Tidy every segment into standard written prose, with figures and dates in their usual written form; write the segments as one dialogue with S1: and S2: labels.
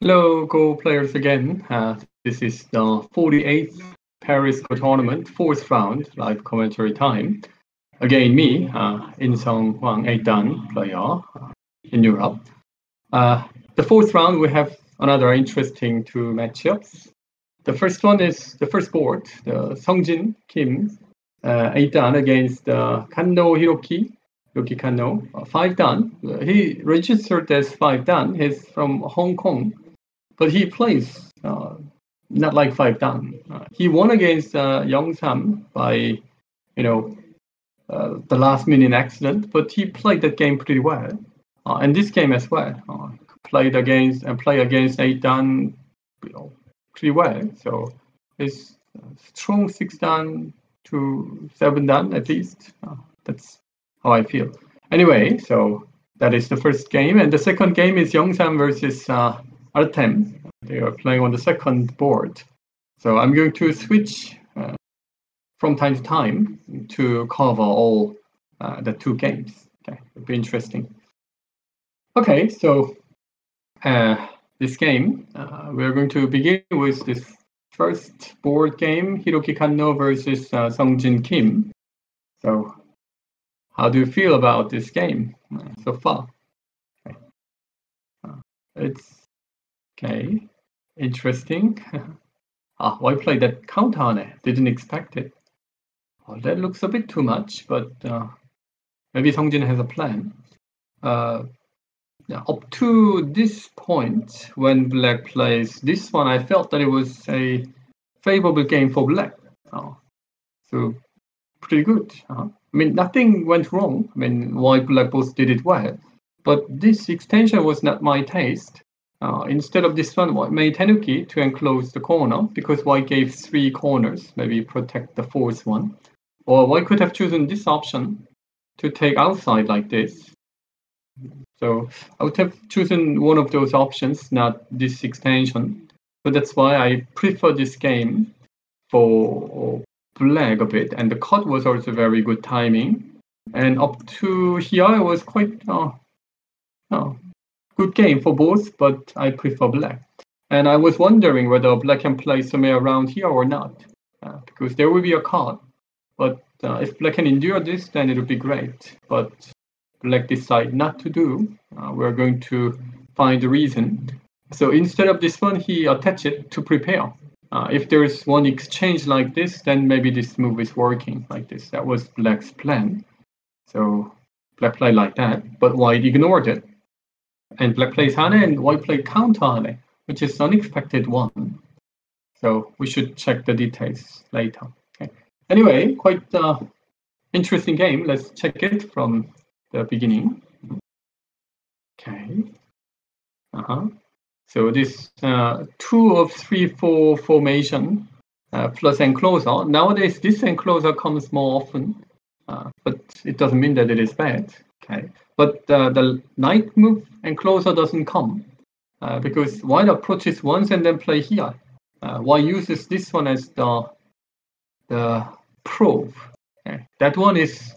S1: Hello, Go players again. This is the 48th Paris Go tournament, fourth round, live commentary time. Again, me, Inseong, Hwang, Dan player in Europe. The fourth round, we have another interesting two matchups. The first one is the first board, the Seongjin Kim, Dan against Kanno Hiroki Kanno, 5 Dan. He registered as 5 Dan. He's from Hong Kong. But he plays not like 5 Dan. He won against Yongsam by, the last minute accident, but he played that game pretty well. And this game as well, play against 8 Dan, pretty well. So it's strong 6 Dan to 7 Dan at least. That's how I feel. Anyway, so that is the first game, and the second game is Yongsam versus Artem. They are playing on the second board. So I'm going to switch from time to time to cover all the two games. Okay, it'll be interesting. Okay, so this game, we're going to begin with this first board game, Hiroki Kanno versus Seongjin Kim. So how do you feel about this game so far? Okay. It's okay, interesting. Why play that counter? Didn't expect it. Oh, that looks a bit too much, but maybe Seongjin has a plan. Up to this point, when Black plays this one, I felt that it was a favorable game for Black. So pretty good. I mean, nothing went wrong. I mean, White Black both did it well, but this extension was not my taste. Instead of this one, White made Tenuki to enclose the corner because White gave 3 corners, maybe protect the fourth one. Or White could have chosen this option to take outside like this. So I would have chosen one of those options, not this extension. So that's why I prefer this game for Black a bit. And the cut was also very good timing. And up to here, it was quite good game for both, but I prefer Black. And I was wondering whether Black can play somewhere around here or not, because there will be a cut. But if Black can endure this, then it would be great. But Black decide not to do. We're going to find the reason. So instead of this one, he attach it to prepare. If there is one exchange like this, then maybe this move is working like this. That was Black's plan. So Black played like that, but White ignored it. And Black plays Hane and White played counter Hane, which is unexpected one. So we should check the details later. Okay. Anyway, quite interesting game. Let's check it from the beginning. Okay. So this 2 of 3, 4 formation plus enclosure. Nowadays, this enclosure comes more often, but it doesn't mean that it is bad. Okay. But the knight move enclosure doesn't come because White approaches once and then play here. White uses this one as the probe. Okay. That one is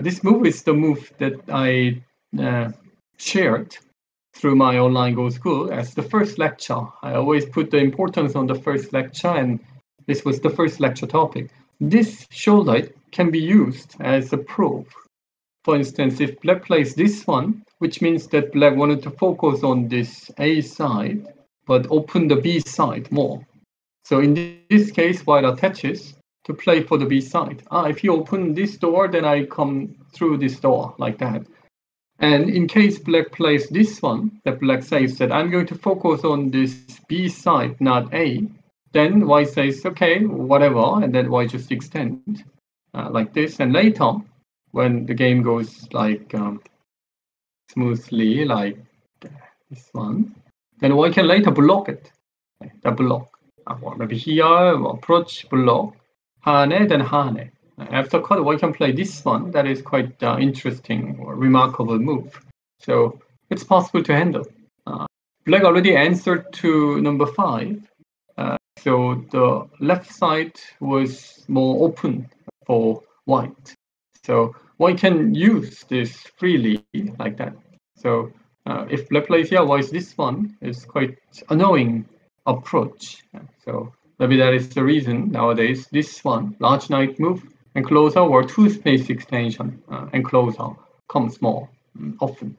S1: this move is the move that I shared through my online Go school as the first lecture. I always put the importance on the first lecture, and this was the first lecture topic. This shoulder can be used as a probe. For instance, if Black plays this one, which means that Black wanted to focus on this A side, but open the B side more. So in this case, White attaches to play for the B side. If you open this door, then I come through this door like that. And in case Black plays this one, that Black says that I'm going to focus on this B side, not A, then White says, okay, whatever, and then White just extend like this. And later, when the game goes like smoothly, like this one, then White can later block it. The block. Or maybe here, approach, block, Hane, then Hane. After cut, White can play this one. That is quite interesting or remarkable move. So it's possible to handle. Black already answered to number 5. So the left side was more open for White. So White can use this freely like that. So if black plays here, white this one is quite annoying approach. So maybe that is the reason nowadays this one, large knight move and closer or two space extension and closer comes more often.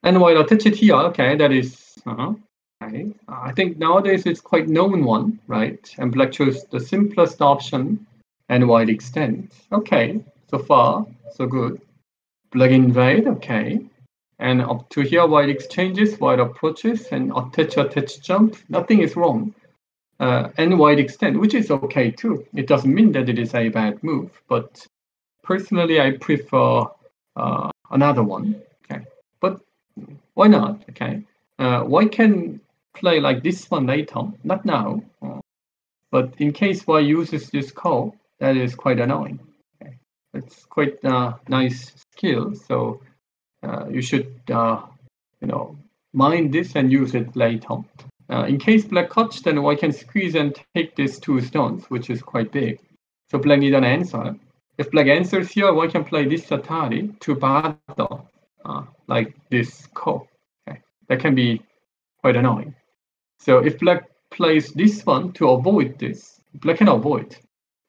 S1: And while attach it here, okay, that is, okay. I think nowadays it's quite known one, right? And black chose the simplest option and white extend. Okay, so far, so good. Black invade, okay. And up to here, white exchanges, white approaches, and attach, jump. Nothing is wrong. And white extend, which is okay too. It doesn't mean that it is a bad move, but personally, I prefer another one. Okay, but why not? Okay, white can play like this one later, not now. But in case white uses this call, that is quite annoying. Okay, it's quite nice skill. So you should, mind this and use it later. In case black cuts, then white can squeeze and take these two stones, which is quite big. So black need an answer. If black answers here, white can play this Atari to bother, like this call. Okay, that can be quite annoying. So if black plays this one to avoid this, black can avoid.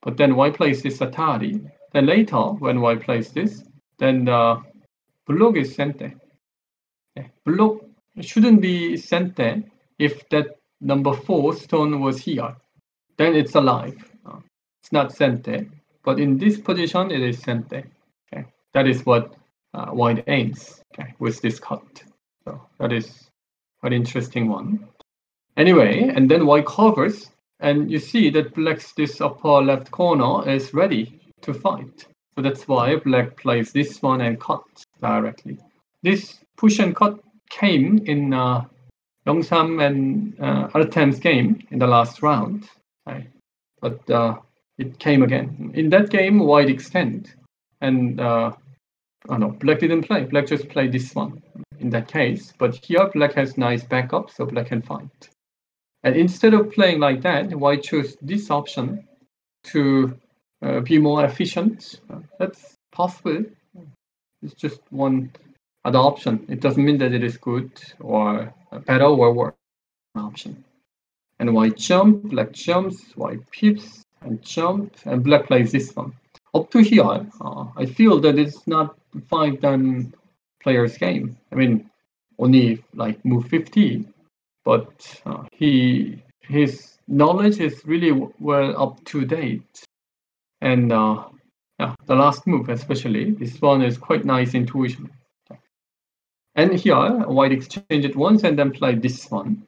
S1: But then white plays this Atari. Then later, when white plays this, then block is sente. Okay. Block shouldn't be sente if that number 4 stone was here. Then it's alive. It's not sente. But in this position, it is sente. Okay. That is what white aims, okay, with this cut. So that is quite interesting one. Anyway, and then white covers, and you see that black's this upper left corner is ready to fight. So that's why black plays this one and cut directly. This push and cut came in Yongsam and Artem's game in the last round. Okay. But it came again. In that game, white extend. And black didn't play. Black just played this one in that case. But here, black has nice backup, so black can fight. And instead of playing like that, white chose this option to be more efficient. That's possible. It's just one other option. It doesn't mean that it is good or better or worse option. And white jump, black jumps, white peeps and jump, and black plays this one. Up to here, I feel that it's not 5-10 players game. I mean, only like move 50, but his knowledge is really well up to date. And the last move especially, this one is quite nice intuition. And here, white exchanged it once and then played this one.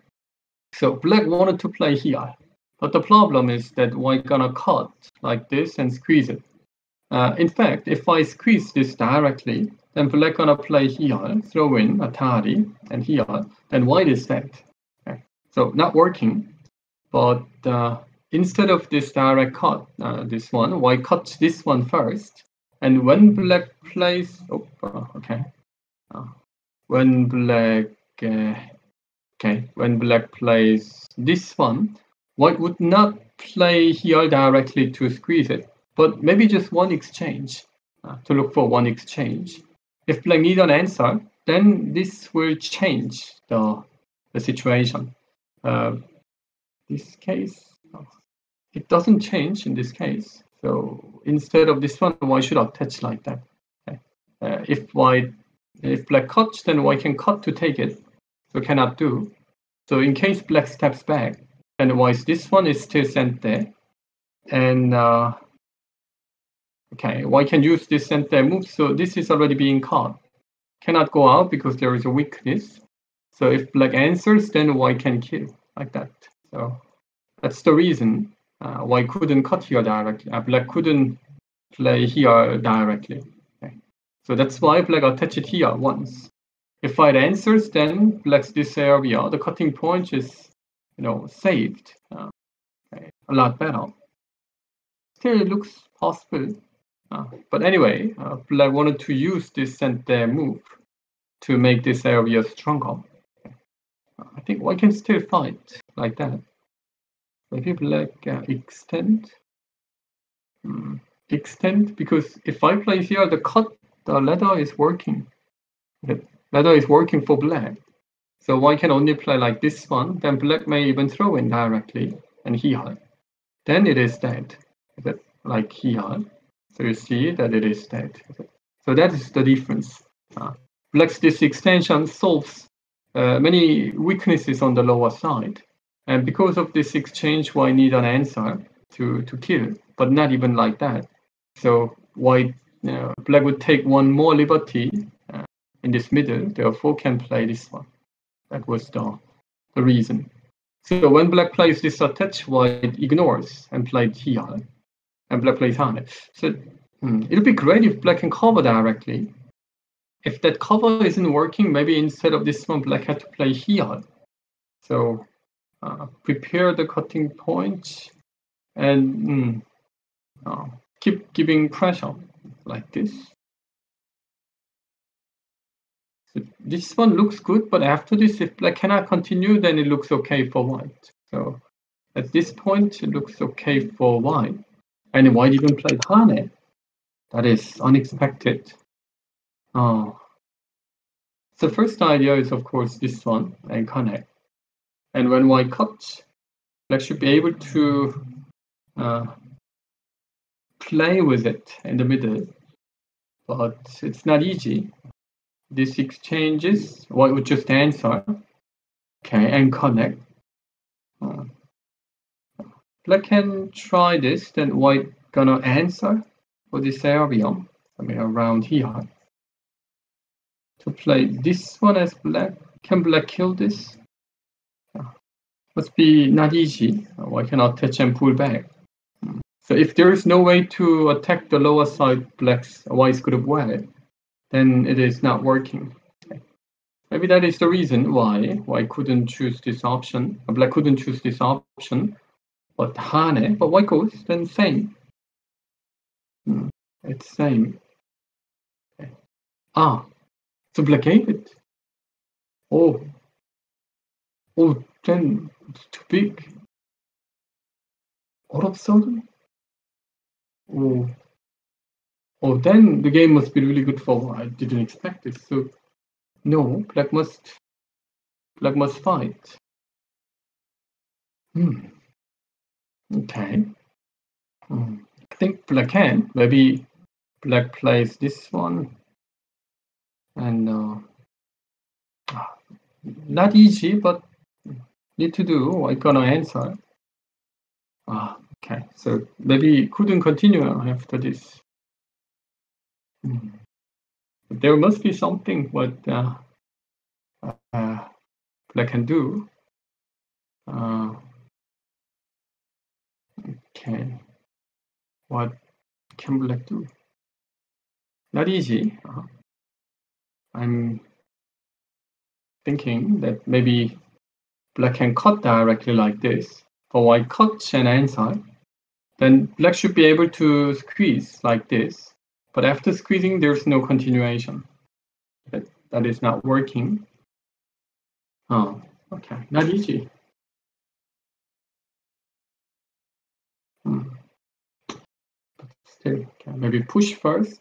S1: So black wanted to play here. But the problem is that white gonna cut like this and squeeze it. In fact, if I squeeze this directly, then black gonna play here, throw in Atari, and here, then white is dead. Okay. So not working. But instead of this direct cut, this one, white cuts this one first. And when black plays, when black plays this one, white would not play here directly to squeeze it, but maybe just one exchange, to look for one exchange. If black need an answer, then this will change the situation. This case, it doesn't change in this case. So instead of this one, white should attach like that. Okay. If black cuts, then white can cut to take it. So cannot do. So in case black steps back, then white this one is still sent there. And white can use this sent there move. So this is already being cut. Cannot go out because there is a weakness. So if black answers, then white can kill like that. So that's the reason white couldn't cut here directly. Black couldn't play here directly. Okay. So that's why black attached here once. If white answers, then black's this area, the cutting point is, saved a lot better. Still, it looks possible. But anyway, black wanted to use this sent there move to make this area stronger. I think white can still fight like that. Maybe black extend. Extend, because if I play here, the ladder is working. Okay. ladder is working for black. So white can only play like this one, then black may even throw in directly, and here. Then it is dead, like here. So you see that it is dead. So that is the difference. Black's this extension solves many weaknesses on the lower side. And because of this exchange, white need an answer to kill, but not even like that. So white, black would take one more liberty in this middle, therefore can play this one. That was the reason. So when black plays this attach, white ignores and plays here, and black plays Hane. So it'll be great if black can cover directly. If that cover isn't working, maybe instead of this one, black had to play here. So prepare the cutting point and keep giving pressure like this. So this one looks good, but after this, if black cannot continue, then it looks okay for white. So at this point, it looks okay for white. And white even played Hane. That is unexpected. So first idea is, of course, this one, and connect. And when white cuts, black should be able to play with it in the middle. But it's not easy. This exchanges, white would just answer, okay, and connect. Black can try this, then white gonna answer for this area, I mean around here. To play this one as black, can black kill this? Must be not easy. White cannot touch and pull back. So if there is no way to attack the lower side, white's good well, then it is not working. Okay. Maybe that is the reason why white couldn't choose this option. Black couldn't choose this option, but Hane, but white goes, then same. It's same. Okay. So black gave it. Oh, then it's too big. All of a sudden? Oh, then the game must be really good for white. I didn't expect it. So no, black must fight. Okay. I think black can. Maybe black plays this one. And not easy, but need to do. White gonna answer. Okay. So maybe couldn't continue after this. But there must be something what black can do. Okay. What can black do? Not easy. I'm thinking that maybe black can cut directly like this. For white cuts and answer, then black should be able to squeeze like this. But after squeezing, there's no continuation. That is not working. Okay, not easy. But still, okay, maybe push first.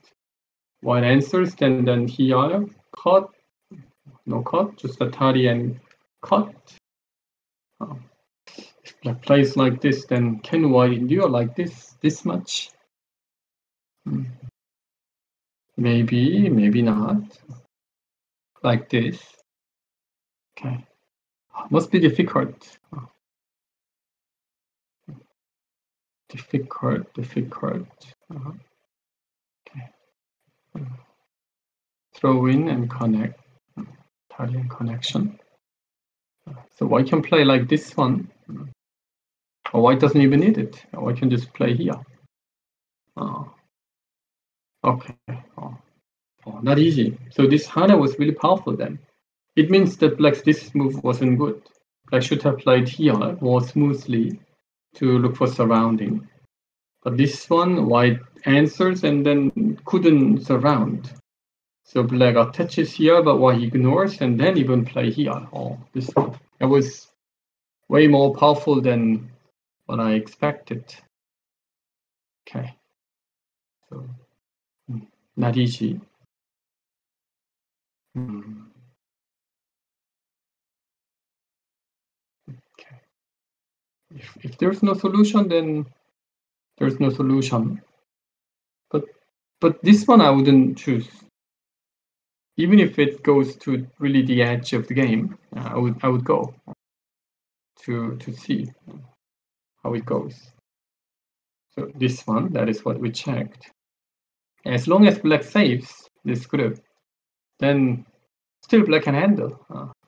S1: White answers, then here, cut. No cut, just a tari and cut. If black plays like this, then can white endure like this much? Maybe not. Like this. Okay. Must be difficult. Difficult. Okay. Throw in and connect. Italian connection. So white can play like this one. Or white doesn't even need it. White can just play here. Okay. Not easy. So this Hane was really powerful then. It means that black's this move wasn't good. Black should have played here more smoothly to look for surrounding. But this one, white answers and then couldn't surround. So black attaches here, but white ignores and then even play here. This one. It was way more powerful than what I expected. Okay. So not easy. If there's no solution, then there's no solution. But this one I wouldn't choose. Even if it goes to really the edge of the game, I would go to see how it goes. So this one, that is what we checked. As long as black saves this group, then still black can handle,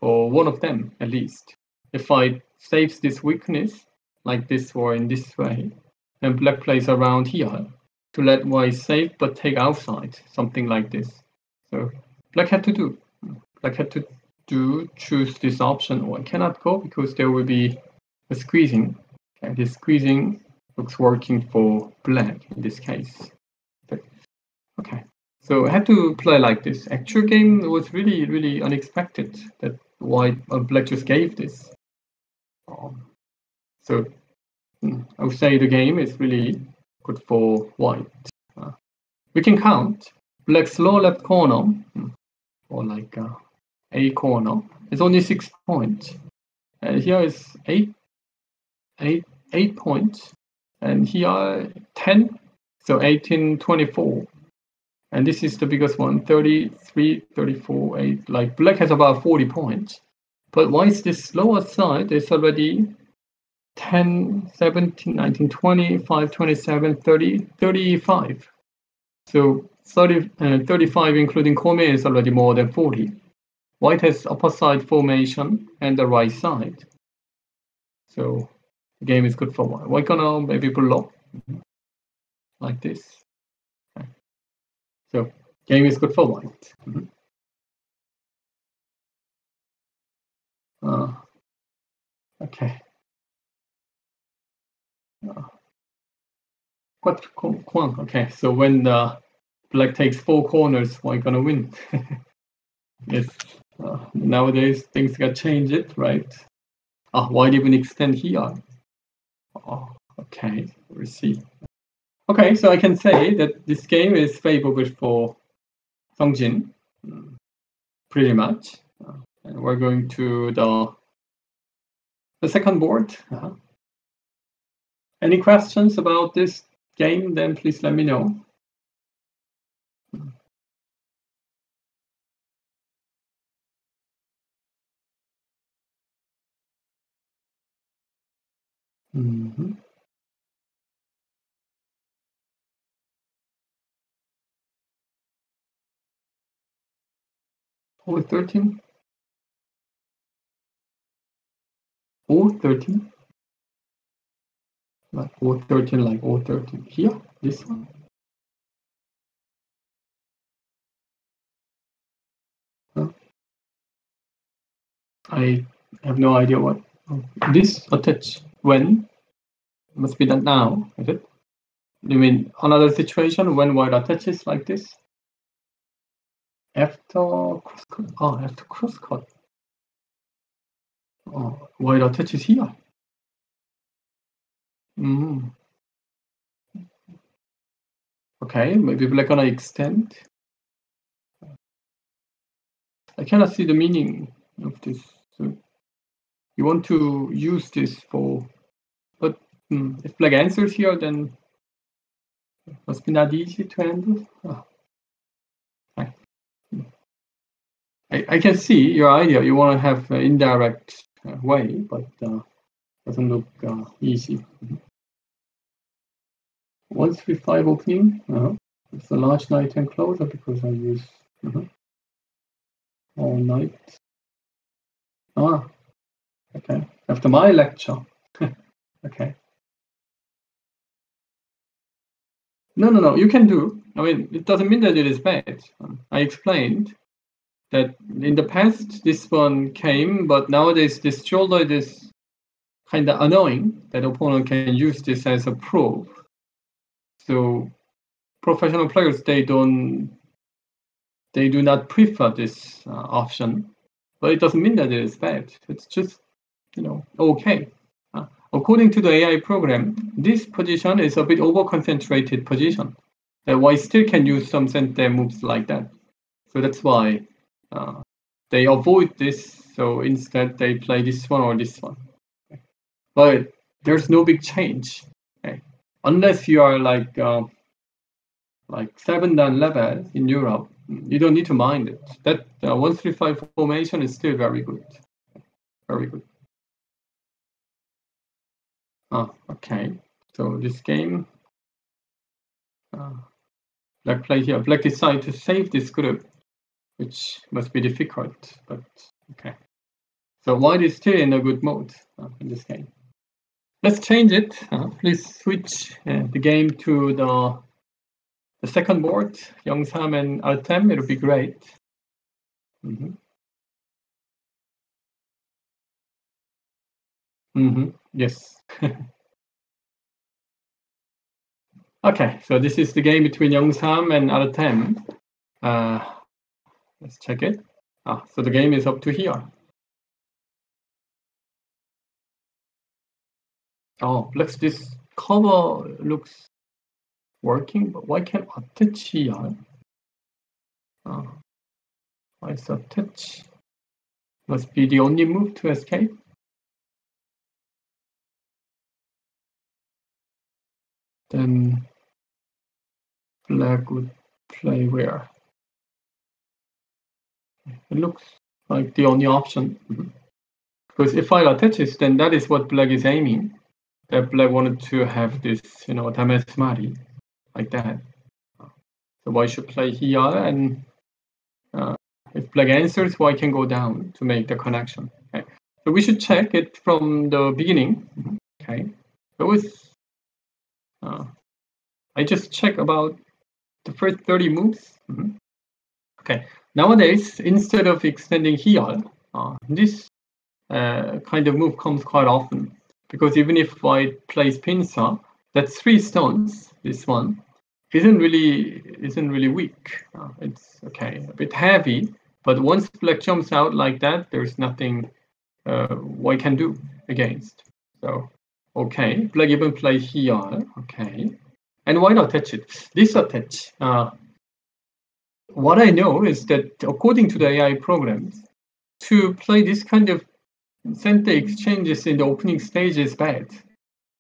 S1: or one of them at least. If white saves this weakness, like this or in this way, then black plays around here to let white save but take outside, something like this. So black had to choose this option, or I cannot go because there will be a squeezing. Okay, this squeezing looks working for black in this case. Okay, so I had to play like this. Actual game was really, really unexpected that white black just gave this. So I would say the game is really good for white. We can count black's lower left corner, or like A corner. It's only 6 points, and here is 8 points, and here 10. So 18, 24. And this is the biggest one, 33, 34, 8. Like black has about 40 points. But white's this lower side is already 10, 17, 19, 20, 5, 27, 30, 35. So 35 including Kome is already more than 40. White has upper side formation and the right side. So the game is good for white. White gonna maybe block like this. Okay. So game is good for white. Okay. Hwang. Okay, so when the black takes 4 corners, white gonna win. Yes. Nowadays things got changed, right? White even extend here. Okay, we'll see. Okay, so I can say that this game is favorable for Seongjin, pretty much. And we're going to the second board. Any questions about this game? Then please let me know. Or 13? Or 13? Like or 13, like or 13. Here, this one. I have no idea what. This attach when? Must be done now, is it? You mean another situation when white attaches like this? After crosscut. After crosscut. White attaches here. Okay, maybe black gonna extend. I cannot see the meaning of this. So you want to use this for, but if black answers here, then it must be not easy to handle. I can see your idea. You want to have an indirect way, but doesn't look easy. 135 opening. It's a large knight and closer because I use all night. Okay. After my lecture. Okay. No. You can do. I mean, it doesn't mean that it is bad. I explained that in the past this one came, but nowadays this shoulder is kind of annoying that opponent can use this as a proof. So professional players they do not prefer this option, but it doesn't mean that it is bad. It's just okay. According to the AI program, this position is a bit over-concentrated position. That white still can use some center moves like that. So that's why they avoid this. So instead, they play this one or this one. But there's no big change. Okay? Unless you are like 7-dan level in Europe, you don't need to mind it. That 1-3-5 formation is still very good. Very good. Okay. So this game, Black play here. Black decide to save this group, which must be difficult, but okay. So White is still in a good mode in this game. Let's change it. Please switch the game to the second board, Yongsam and Artem. It'll be great. Yes. Okay, so this is the game between Yongsam and Artem. Let's check it. So the game is up to here. Black's this cover looks working, but why can't attach here? Why is attach? Must be the only move to escape. Then Black would play where? It looks like the only option. Because if I attaches, then that is what Black is aiming. That Black wanted to have this, Dames Mari, like that. So White should play here, and if Black answers, White can go down to make the connection. Okay. So we should check it from the beginning. Okay. It was. I just check about the first 30 moves. Okay. Nowadays, instead of extending here, this kind of move comes quite often, because even if White plays pincer, that's 3 stones. This one isn't really weak. It's okay, a bit heavy, but once Black jumps out like that, there's nothing White can do against. So okay, Black even play here. Okay, and why not attach it? This attach. What I know is that according to the AI programs, to play this kind of center exchanges in the opening stage is bad.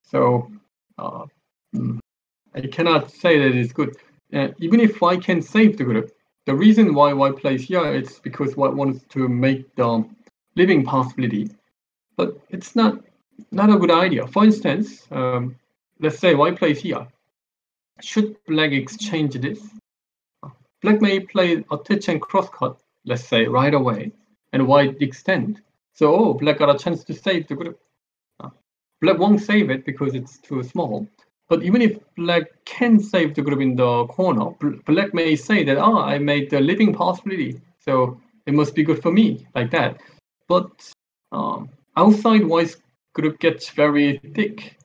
S1: So I cannot say that it's good. Even if White can save the group, the reason why White plays here is because White wants to make the living possibility. But it's not a good idea. For instance, let's say White plays here. Should Black exchange this? Black may play attach and crosscut, let's say, right away, and White extend. So Black got a chance to save the group. Black won't save it because it's too small. But even if Black can save the group in the corner, Black may say that, I made the living possibility, so it must be good for me, like that. But outside, White's group gets very thick.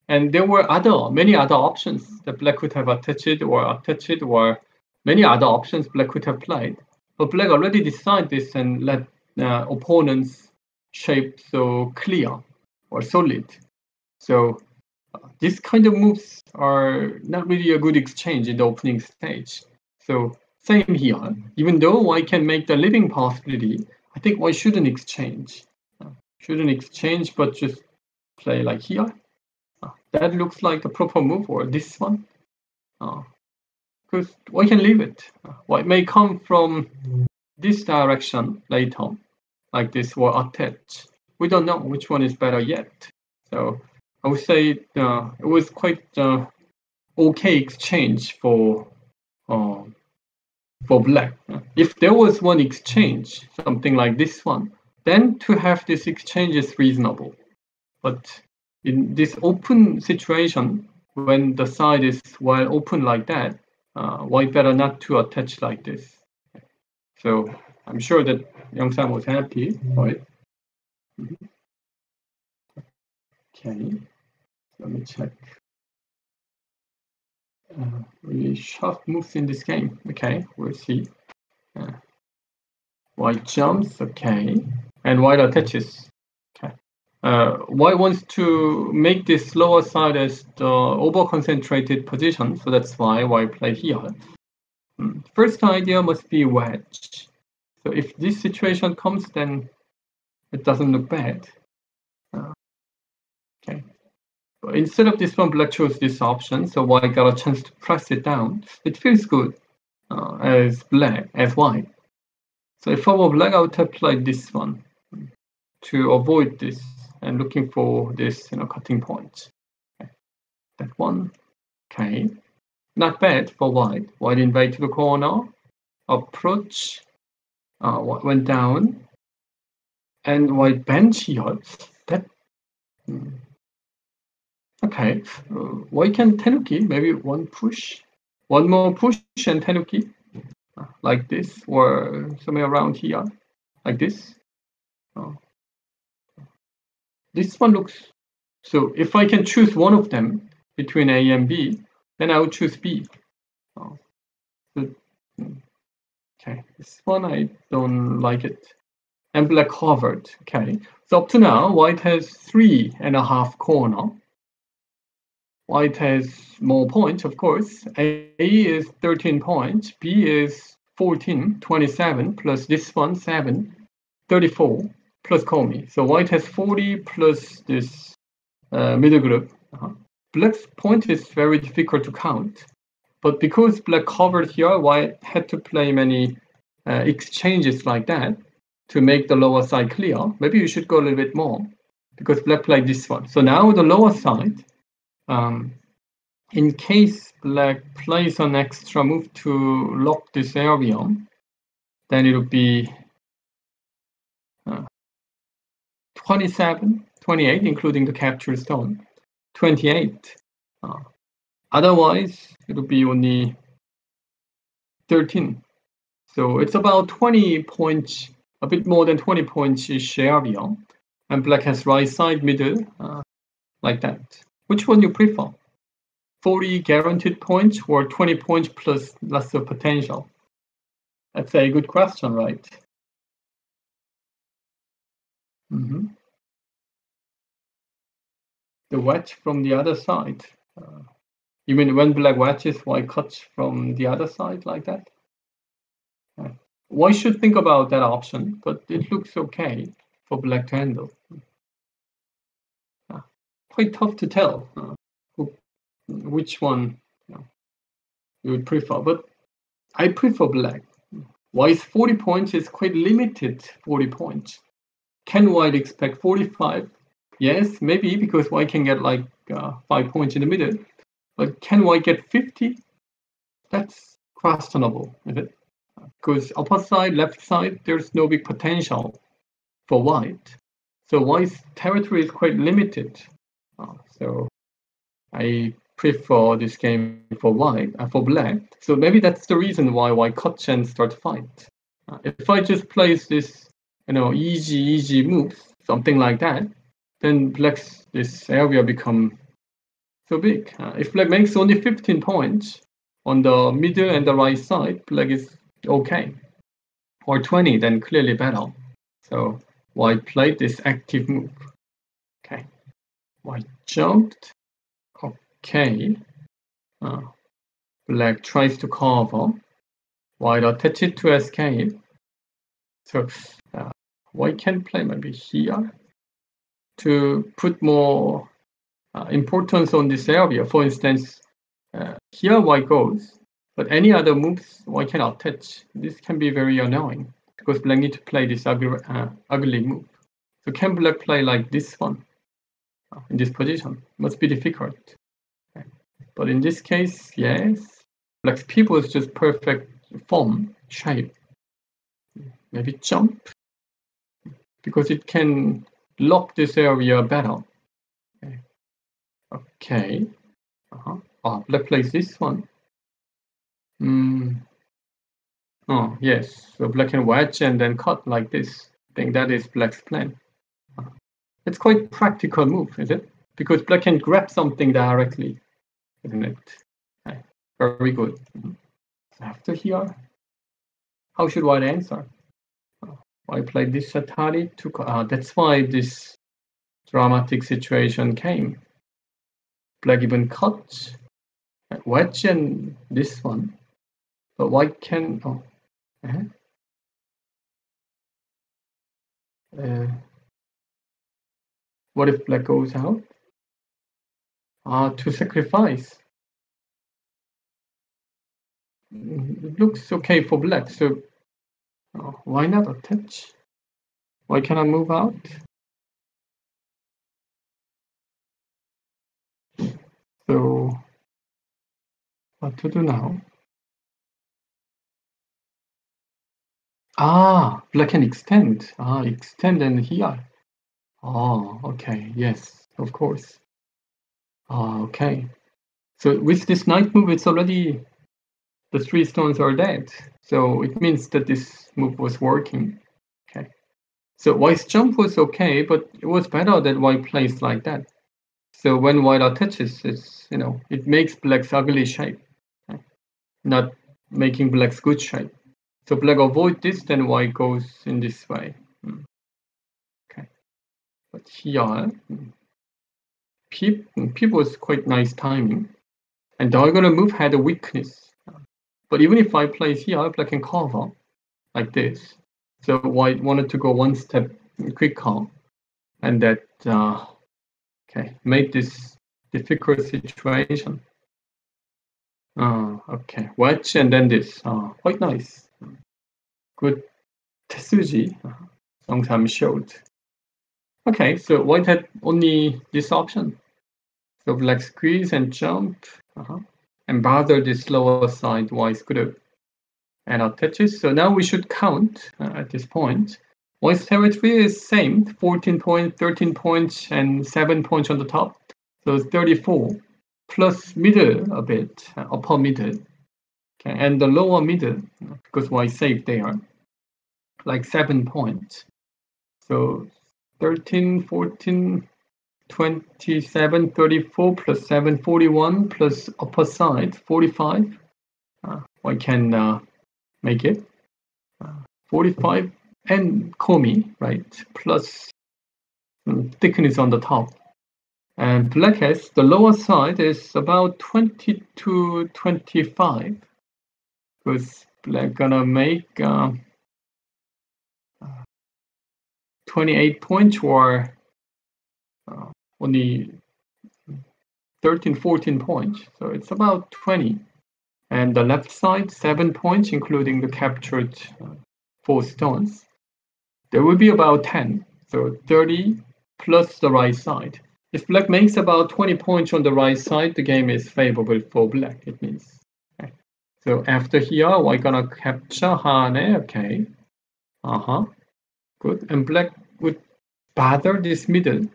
S1: And there were many other options that Black could have attached, or many other options Black could have played. But Black already decided this and let opponents shape so clear or solid. So this kind of moves are not really a good exchange in the opening stage. So same here. Even though White can make the living possibility, I think White shouldn't exchange. But just play like here. That looks like the proper move, or this one. Because White can leave it. White may come from this direction later, like this, or attach. We don't know which one is better yet. So I would say it was quite okay exchange for Black. If there was one exchange, something like this one, then to have this exchange is reasonable. But in this open situation, when the side is wide open like that, White better not to attach like this. So I'm sure that Yongsam was happy, right? Okay, let me check. Really sharp moves in this game. Okay, we'll see. White jumps, okay, and White attaches. Okay, White wants to make this lower side as the over-concentrated position, so that's why White played here. First idea must be wedge. So if this situation comes, then it doesn't look bad. Okay, Instead of this one, black chose this option, so white got a chance to press it down. It feels good as white. So if I were black, I would have played this one to avoid this and looking for this, cutting point. Okay. That one, okay, not bad for white. White invade to the corner, approach, went down, and white bench here. That. Okay, white can tenuki, maybe one more push and tenuki, like this, or somewhere around here, like this. This one looks, so if I can choose one of them between A and B, then I would choose B. Okay, this one I don't like it. And black covered, okay. So up to now, white has 3.5 corner. White has more points, of course. A is 13 points, B is 14, 27, plus this one, 7, 34, plus Komi. So white has 40 plus this middle group. Black's point is very difficult to count. But because black covered here, white had to play many exchanges like that to make the lower side clear. Maybe you should go a little bit more because black played this one. So now the lower side, in case black plays an extra move to lock this area, then it would be 27, 28, including the capture stone, 28. Otherwise, it would be only 13. So it's about 20 points, a bit more than 20 points each area. And black has right side, middle, like that. Which one you prefer? 40 guaranteed points or 20 points plus lots of potential? That's a good question, right? The wedge from the other side. You mean when black wedges, white cuts from the other side like that? One should think about that option, but it looks okay for black to handle. Quite tough to tell which one you would prefer, but I prefer black. White's 40 points is quite limited 40 points. Can white expect 45? Yes, maybe, because white can get like 5 points in the middle. But can white get 50? That's questionable, is it? Because upper side, left side, there's no big potential for white. So white's territory is quite limited. So I prefer this game for white, for black. So maybe that's the reason why white cuts and start fight. If I just place this, easy moves, something like that, then black's this area become so big. If black makes only 15 points on the middle and the right side, black is okay. Or 20, then clearly better. So white played this active move. Okay, white jumped. Okay, black tries to cover. White attach it to escape. So white can play maybe here to put more importance on this area. For instance, here white goes, but any other moves white cannot touch. This can be very annoying because black need to play this ugly move. So can black play like this one in this position? Must be difficult. Okay. But in this case, yes, black's pivot is just perfect form, shape. Maybe jump, because it can lock this area better. Okay. Black plays this one. Oh, yes. So black can wedge and then cut like this. I think that is black's plan. It's quite practical move, is it? Because black can grab something directly, isn't it? Okay. Very good. After here, how should white answer? I played this Atari to. That's why this dramatic situation came. Black even cut, wedge, and this one, but white can. What if black goes out? to sacrifice. It looks okay for black, so why not attach? Why can I move out? So what to do now? Black can extend. Extend and here. Okay. Yes, of course. Okay. So with this knight move, it's already the 3 stones are dead. So it means that this move was working. Okay. So white's jump was okay, but it was better that white plays like that. So when white attaches, it makes black's ugly shape, okay? Not making black's good shape. So black avoid this, then white goes in this way. Okay. But here, peep was quite nice timing. And diagonal move had a weakness. But even if I play here, black can cover like this. So white wanted to go one step quicker, and that made this difficult situation. Okay, wedge and then this. Quite nice. Good Tetsuji. Sometime showed. Okay, so white had only this option. So black squeeze and jump, and bother this lower side white's good and attaches. So now we should count at this point. White's territory is same, 14 points, 13 points, and 7 points on the top. So 34 plus middle a bit, upper middle. Okay, and the lower middle, because white saved there, like 7 points. So 13, 14, 27, 34 plus 7, 41 plus upper side, 45. I can make it. 45 and komi, right? Plus thickness on the top. And black has the lower side is about 20 to 25. Because black gonna make 28 points or only 13, 14 points. So it's about 20. And the left side, 7 points, including the captured 4 stones. There will be about 10. So 30 plus the right side. If black makes about 20 points on the right side, the game is favorable for black, it means. Okay. So after here, we're gonna capture Hane, okay. Good. And black would bother this middle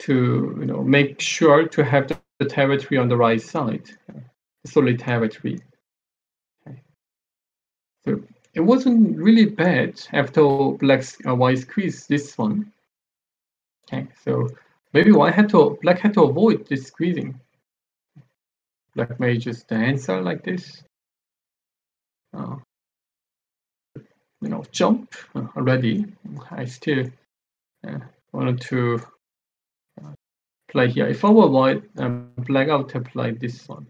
S1: to make sure to have the territory on the right side, the solid territory. Okay. So it wasn't really bad after black's white squeeze this one. Okay, so maybe black had to avoid this squeezing. Black may just answer like this. Jump already. I still wanted to play here. If I were white, black out to play this one.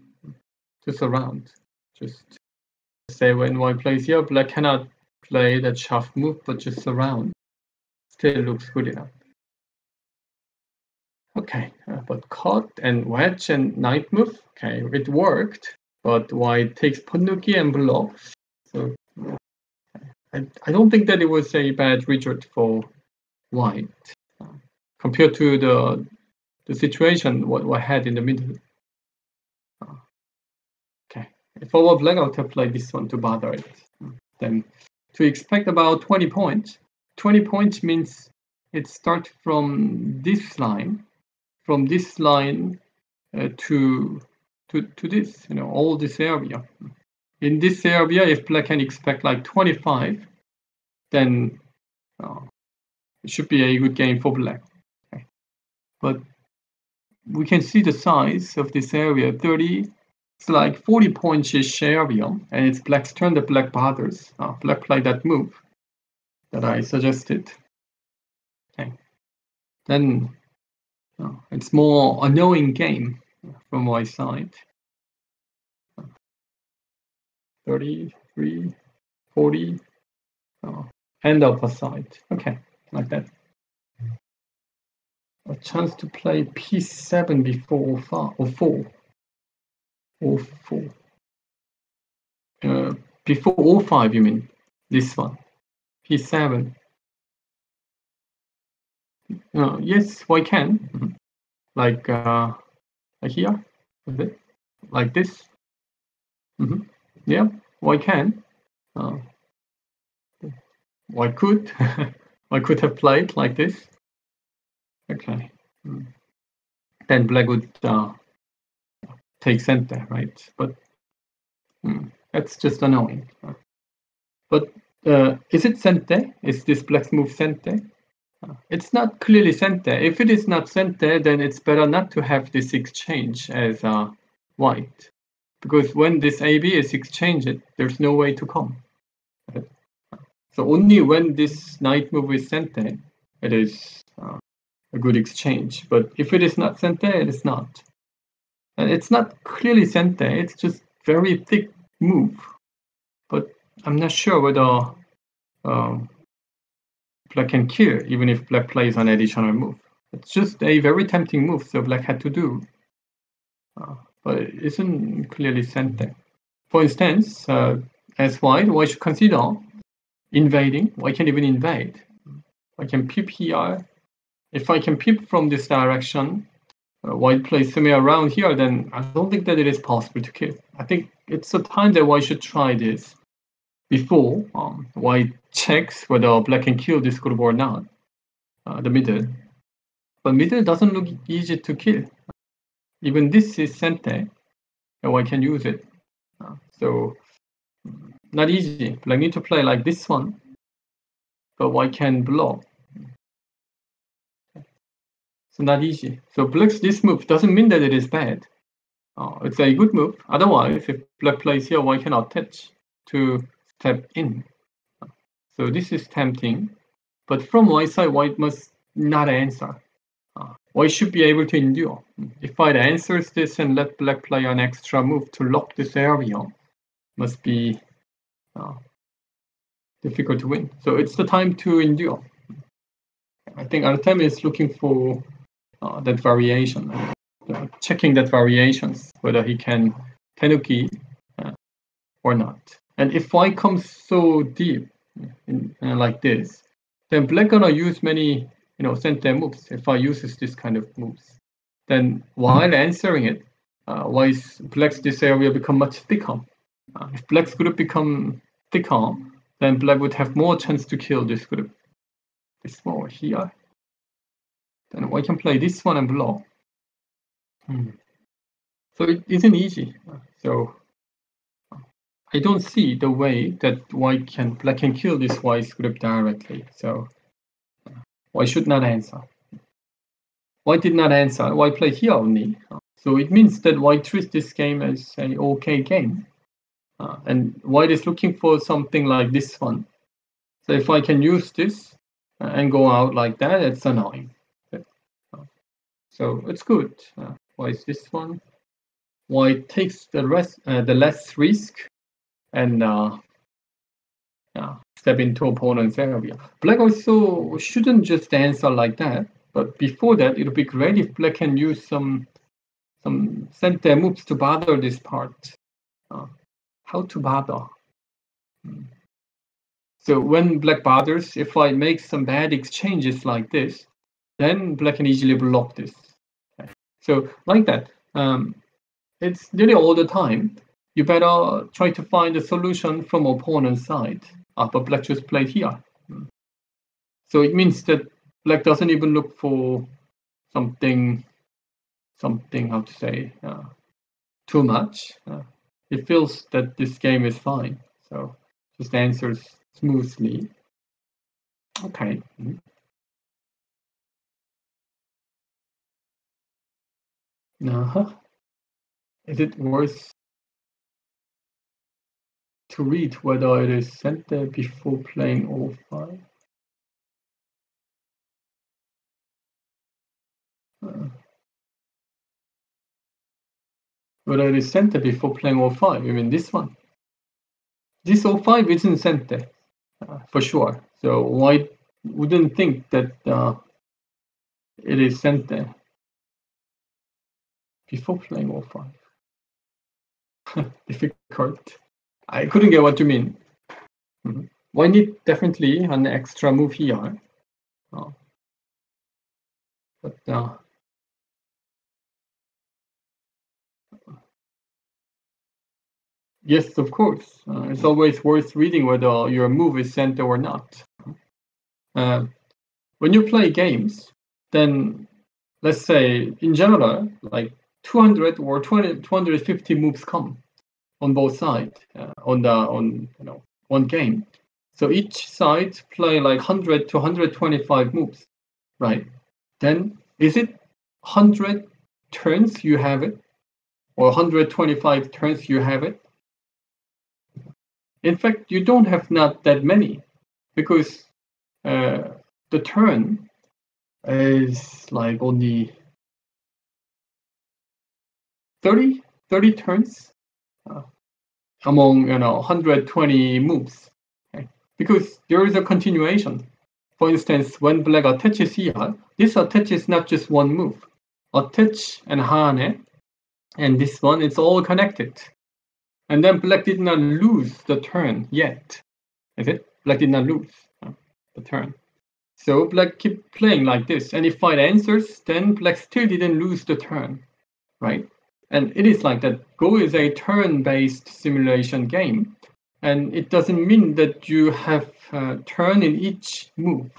S1: Just around. Just say when white plays here, black cannot play that shaft move, but just around. Still looks good enough. Okay, but cut and wedge and knight move. Okay, it worked, but white takes punnuki and blocks. So I don't think that it was a bad result for white compared to the situation what had in the middle. Okay, if I were black, I would have played this one to bother it. Then to expect about 20 points. 20 points means it starts from this line. From this line to this, all this area. In this area, if black can expect like 25, then it should be a good game for black. Okay. But we can see the size of this area, 30. It's like 40 points-ish area, and it's black's turn. The black bothers. Black played that move that I suggested. Okay. Then it's more annoying game from my side. 33, 40, and upper side. Okay, like that. a chance to play p7 before o4. Before o5, you mean this one, p7. Yes, why can? Like here, like this. Yeah, why can? Why could? I could have played like this. Okay. Then black would take center, right? But that's just annoying. But is it center? Is this black's move center? It's not clearly center. If it is not center, then it's better not to have this exchange as white. Because when this AB is exchanged, there's no way to come. Right? So only when this knight move is center, it is a good exchange. But if it is not center, it is not. And it's not clearly center, it's just very thick move. But I'm not sure whether black can kill, even if black plays an additional move. It's just a very tempting move, so black had to do. But it isn't clearly center. For instance, as white should consider invading. Why can't even invade? I can peep here. If I can peep from this direction, white plays somewhere around here, then I don't think that it is possible to kill. I think it's a time that white should try this before white checks whether black can kill this group or not, the middle. But middle doesn't look easy to kill. Even this is center, and white can use it. So not easy. Black need to play like this one, but white can block. So not easy. So black's this move doesn't mean that it is bad. It's a good move. Otherwise, if black plays here, white cannot touch to step in. So this is tempting. But from white side, white must not answer. White should be able to endure. If white answers this and let black play an extra move to lock this area, must be difficult to win. So it's the time to endure. I think Artem is looking for that variation, checking that variations, whether he can tenuki or not. And if white comes so deep like this, then black gonna use many center moves. If I uses this kind of moves, then while answering it, black's this area become much thicker. If black's group become thicker, then black would have more chance to kill this group. This more here. Then white can play this one and block. So it isn't easy. So I don't see the way that black can kill this white group directly. So white should not answer. White did not answer. White played here only. So it means that white treats this game as an okay game. And white is looking for something like this one. So if I can use this and go out like that, it's annoying. So it's good. Why is this one? White takes the less risk and step into opponent's area. Black also shouldn't just answer like that. But before that, it would be great if black can use some center moves to bother this part. How to bother? So when black bothers, if I make some bad exchanges like this, then black can easily block this. Okay. So like that, it's nearly all the time. You better try to find a solution from opponent's side. But black just played here. So it means that black doesn't even look for something, how to say, too much. It feels that this game is fine. So just answers smoothly. Okay. Is it worth to read whether it is center before playing O5? Whether it is center before playing O5, you mean this one? This O5 isn't center, for sure. So white wouldn't think that it is sent there before playing all5. Difficult. I couldn't get what you mean. Why need definitely an extra move here? But yes, of course. It's always worth reading whether your move is sent or not. When you play games, then let's say in general, like 200 or 250 moves come on both sides on one game. So each side play like 100 to 125 moves, right? Then is it 100 turns you have it, or 125 turns you have it? In fact, you don't have not that many, because the turn is like only 30 turns among 120 moves, okay? Because there is a continuation. For instance, when black attaches here, this attaches not just one move. Attach and hane, and this one, it's all connected. And then black did not lose the turn yet. Is it? Black did not lose the turn. So black keep playing like this. And if white answers, then black still didn't lose the turn, right? And it is like that. Go is a turn-based simulation game. And it doesn't mean that you have a turn in each move.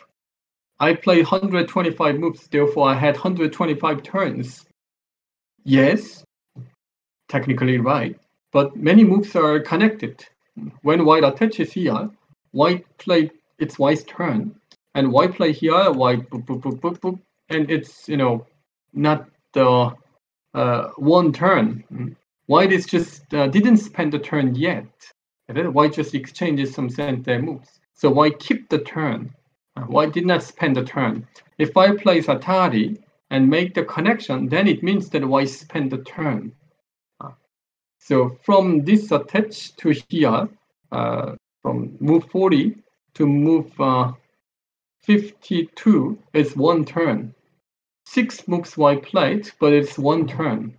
S1: I played 125 moves, therefore I had 125 turns. Yes, technically right. But many moves are connected. When white attaches here, white play its white's turn, and white play here, white boop, boop, boop, boop, boop, and it's not the one turn. White is just didn't spend the turn yet. White just exchanges some center moves. So white keep the turn. White did not spend the turn. If white plays Atari and make the connection, then it means that white spent the turn. So from this attach to here, from move 40 to move 52 is one turn. 6 moves white played, but it's one turn.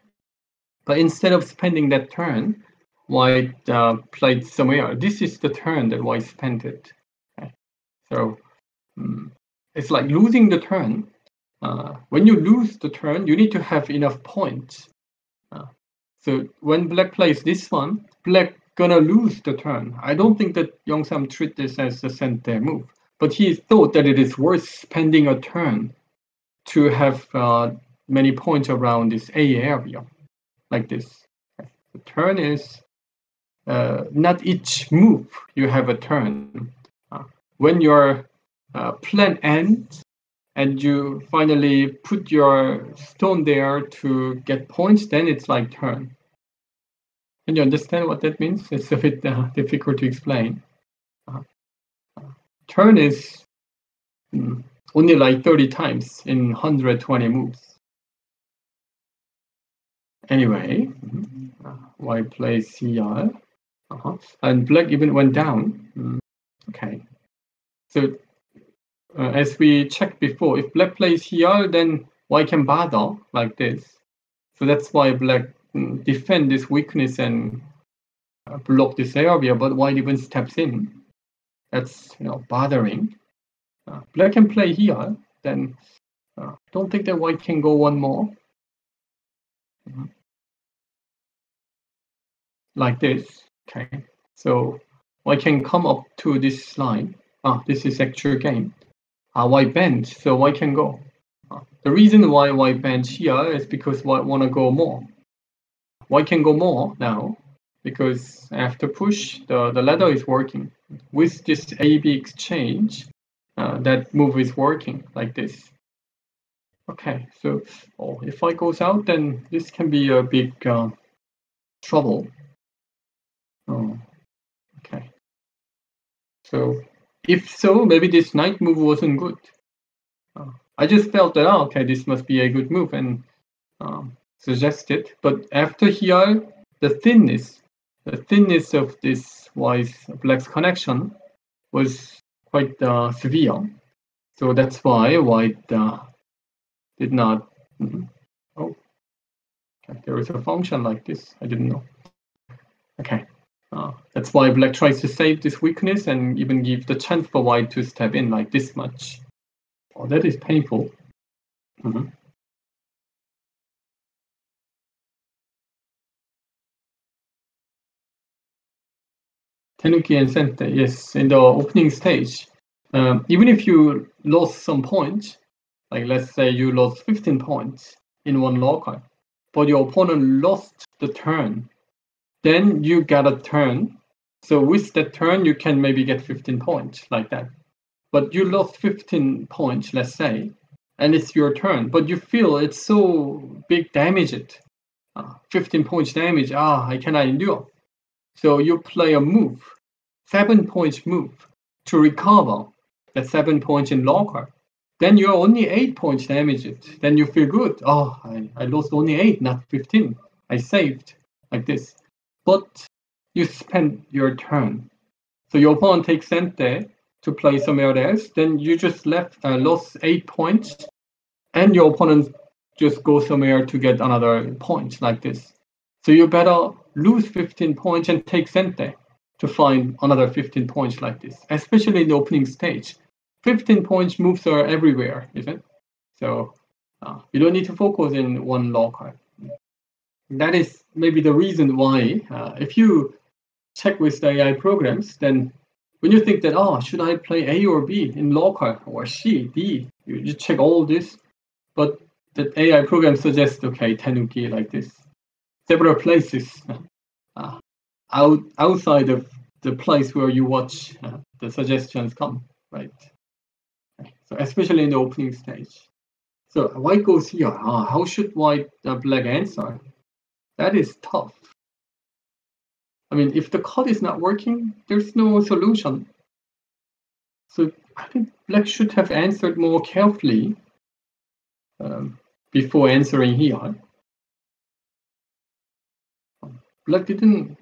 S1: But instead of spending that turn, white played somewhere. This is the turn that white spent it. Okay. So it's like losing the turn. When you lose the turn, you need to have enough points. So when black plays this one, black gonna lose the turn. I don't think that Yongsam treat this as a center move, but he thought that it is worth spending a turn to have many points around this A area, like this. The turn is not each move you have a turn. When your plan ends and you finally put your stone there to get points, then it's like turn. Can you understand what that means? It's a bit difficult to explain. Turn is only like 30 times in 120 moves. Anyway, white plays here, and black even went down. Okay, so as we checked before, if black plays here, then white can bother like this. So that's why black defend this weakness and block this area, but white even steps in. That's bothering. Black can play here, then don't think that white can go one more. Like this. Okay, so white can come up to this line. This is actual game. White bend, so white can go. The reason why white bend here is because white want to go more. White can go more now because after push, the ladder is working. With this AB exchange, that move is working like this. Okay, so if white goes out, then this can be a big trouble. Okay. So if so, maybe this knight move wasn't good. I just felt that, okay, this must be a good move and suggested. But after here, the thinness of this white-black's connection was quite severe. So that's why white did not. Oh, okay. There is a function like this. I didn't know. Okay. That's why black tries to save this weakness and even give the chance for white to step in like this much. Oh, that is painful. Tenuki and Sente, yes, in the opening stage. Even if you lost some points, like let's say you lost 15 points in one local, but your opponent lost the turn, then you got a turn. So with that turn, you can maybe get 15 points like that. But you lost 15 points, let's say, and it's your turn, but you feel it's so big damage it. 15 points damage, I cannot endure. So you play a move, 7 points move to recover the 7 points in local. Then you're only 8 points damaged. Then you feel good. I lost only 8, not 15. I saved like this. But you spend your turn. So your opponent takes Sente to play somewhere else. Then you just lost 8 points. And your opponent just goes somewhere to get another point like this. So you better lose 15 points and take Sente to find another 15 points like this, especially in the opening stage. 15 points moves are everywhere, isn't it? So you don't need to focus in one local. That is maybe the reason why, if you check with the AI programs, then when you think that, should I play A or B in local or C, D, you check all this, but the AI program suggests, okay, Tenuki like this. Several places outside of the place where you watch the suggestions come, right? So especially in the opening stage. So white goes here. How should white black answer? That is tough. I mean, if the cut is not working, there's no solution. So I think black should have answered more carefully before answering here. It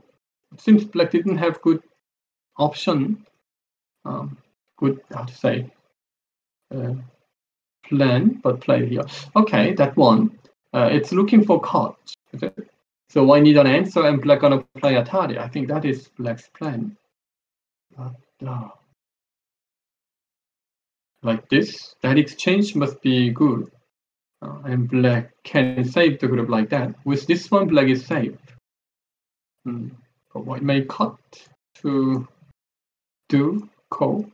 S1: seems black didn't have good option, good, plan, but play here. Okay, that one. It's looking for cut. So why need an answer and black gonna play Atari? I think that is black's plan. Like this, that exchange must be good. And black can save the group like that. With this one, black is safe. But white may cut to do call.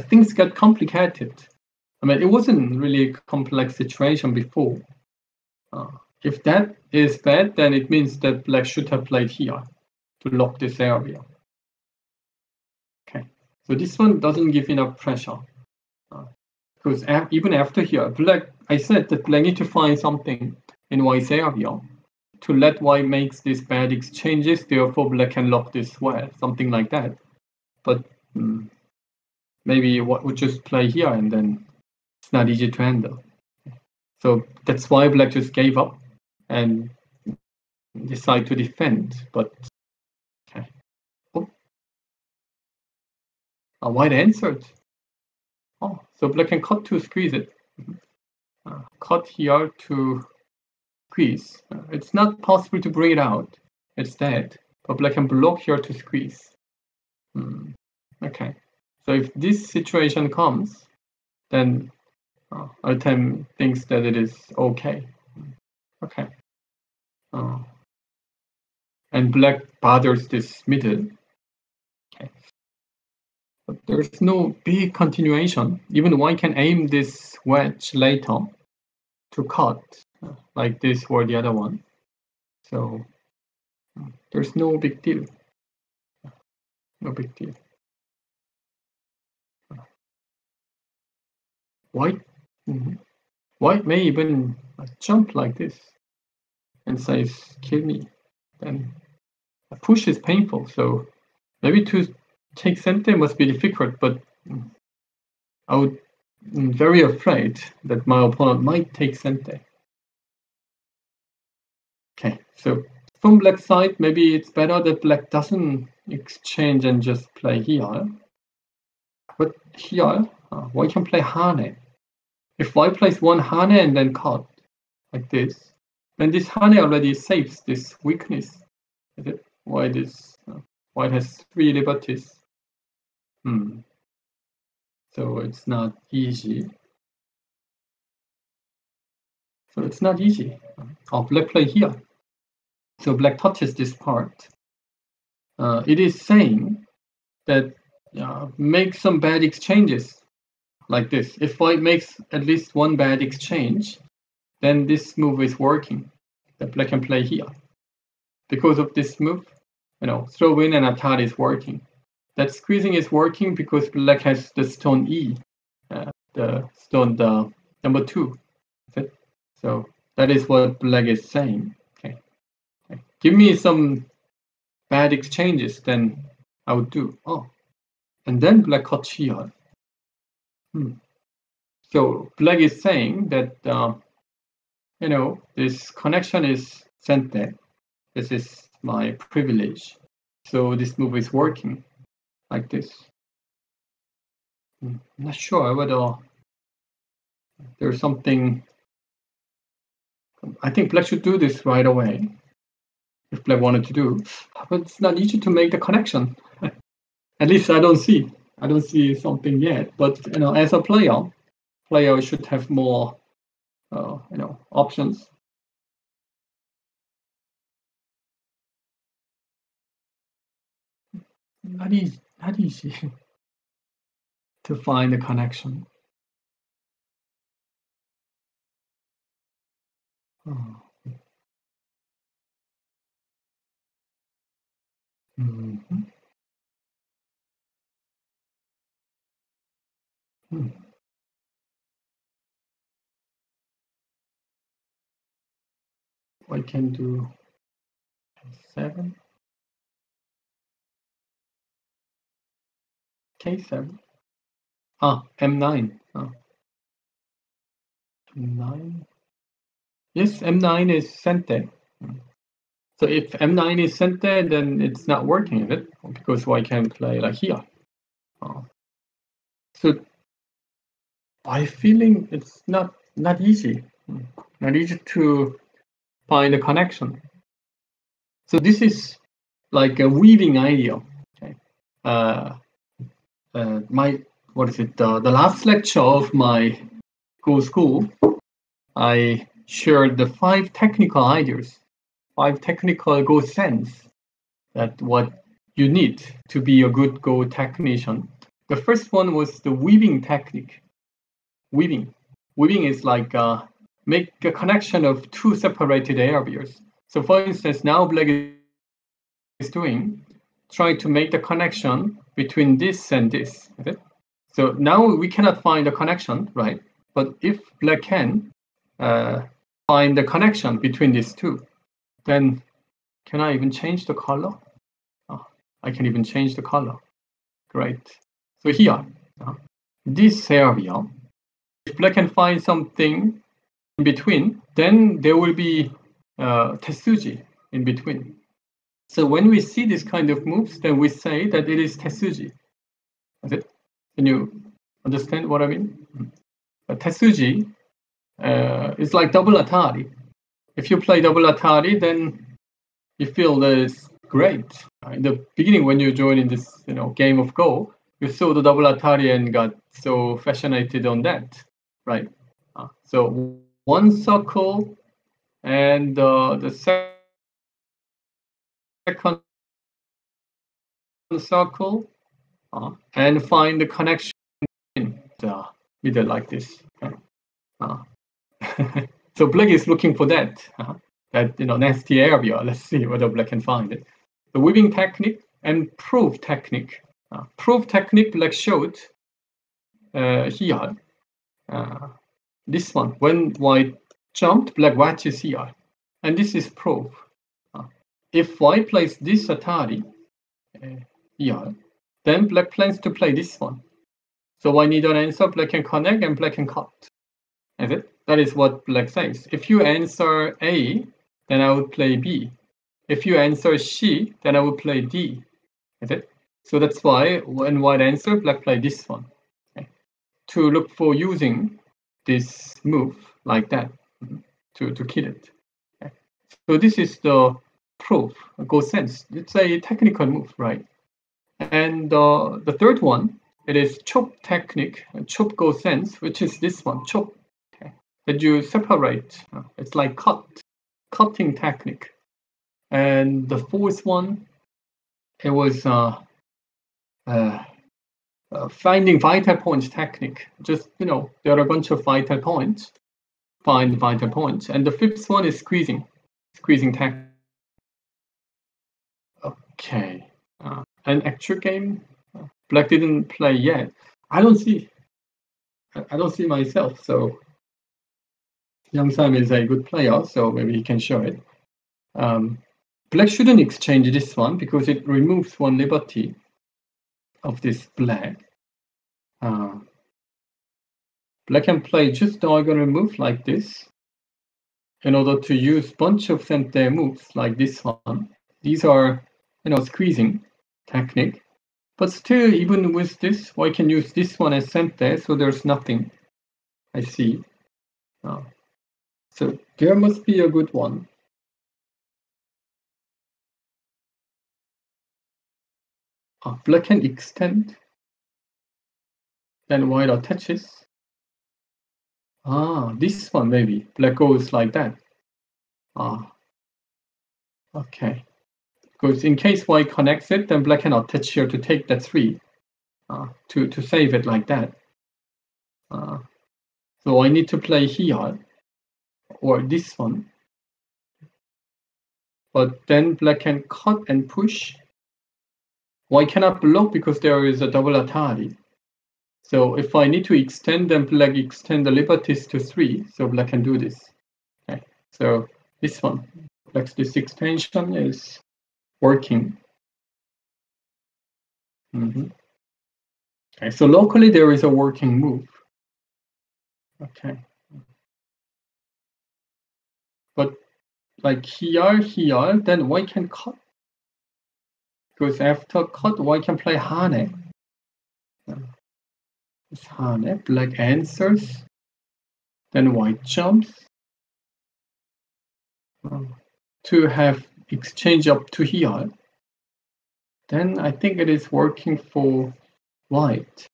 S1: Things got complicated. I mean, it wasn't really a complex situation before. If that is bad, then it means that black should have played here to lock this area. Okay, so this one doesn't give enough pressure. Because even after here, I said that black need to find something in white's area to let white makes these bad exchanges, therefore black can lock this well, something like that. But maybe what would just play here and then it's not easy to handle. So that's why black just gave up and decide to defend. But okay. White answered. So black can cut to squeeze it. Cut here to squeeze. It's not possible to bring it out. It's dead. But black can block here to squeeze. Okay. So if this situation comes, then Artem thinks that it is okay. Okay. And black bothers this middle. Okay. But there's no big continuation. Even white can aim this wedge later to cut, like this or the other one. So there's no big deal. No big deal. White may even jump like this and says, kill me. Then a push is painful, so maybe to take Sente must be difficult, but I'm very afraid that my opponent might take Sente. Okay, so from black side, maybe it's better that black doesn't exchange and just play here. But here, white can play Hane. If white plays one hane and then cut like this, then this hane already saves this weakness. Is it? White has 3 liberties. So it's not easy. Oh, black play here. So black touches this part. It is saying that make some bad exchanges like this. If white makes at least one bad exchange, then this move is working. That black can play here. Because of this move, throw in and atari is working. That squeezing is working because black has the stone E, the stone number 2. So that is what black is saying. Okay. Give me some bad exchanges, then I would do. Oh, and then black cuts here. So black is saying that this connection is sente. This is my privilege. So this move is working like this. I'm not sure whether there's something. I think black should do this right away if black wanted to do, but it's not easy to make the connection. At least I don't see something yet. But as a player should have more options. Not easy to find the connection. I can do 7. K7. M9. M9. Yes, M9 is sente. So if M9 is sente, then it's not working, is it? Because white can play like here. So by feeling it's not easy. Not easy to find a connection. So this is like a weaving idea. Okay. The last lecture of my Go School, I shared the 5 technical ideas, 5 technical Go sense that what you need to be a good Go technician. The first one was the weaving technique. Weaving is like make a connection of 2 separated areas. So for instance, now black is trying to make the connection between this and this. Okay? So now we cannot find a connection, right? But if black can find the connection between these 2, then can I even change the color? I can even change the color. Great. So here, this area, if black can find something in between, then there will be tessuji in between. So when we see this kind of moves, then we say that it is tessuji. Can you understand what I mean? Tessuji is like double atari. If you play double atari, then you feel that it's great. In the beginning, when you join in this game of Go, you saw the double atari and got so fascinated on that, right? So one circle and the second circle and find the connection in the middle like this. So black is looking for that nasty area. Let's see whether black can find it. The weaving technique and proof technique. Proof technique black showed here. This one, when white jumped, black watches here, and this is proof. If white plays this atari here, then black plans to play this one. So I need an answer, black can connect and black can cut. That is what black says. If you answer A, then I would play B. If you answer C, then I would play D. So that's why when white answer, black play this one. Okay. To look for using this move like that to kill it. Okay. So this is the proof, go sense. It's a technical move, right? And the third one, it is chop technique, chop go sense, which is this one, chop. Okay. That you separate. It's like cutting technique. And the fourth one, it was finding vital points technique. Just, there are a bunch of vital points. Find vital points. And the fifth one is squeezing technique. Okay. An actual game, Black didn't play yet. I don't see myself. So Young Sam is a good player, so maybe he can show it. Black shouldn't exchange this one because it removes one liberty of this black. Black can play just diagonal move like this in order to use bunch of center moves like this one. These are, squeezing technique. But still, even with this, I can use this one as center, so there's nothing I see. So there must be a good one. Black can extend. Then white attaches. This one maybe. Black goes like that. Okay. Because in case white connects it, then black can attach here to take that 3. To save it like that. So I need to play here. Or this one. But then black can cut and push. White cannot block because there is a double Atari. So if I need to extend, then black extend the liberties to 3. So black can do this. Okay. So this one, black's this extension is working. Okay. So locally there is a working move. Okay. But like here, then white can cut. Because after cut, white can play Hane. It's Hane, black answers. Then white jumps. To have exchange up to here. Then I think it is working for white.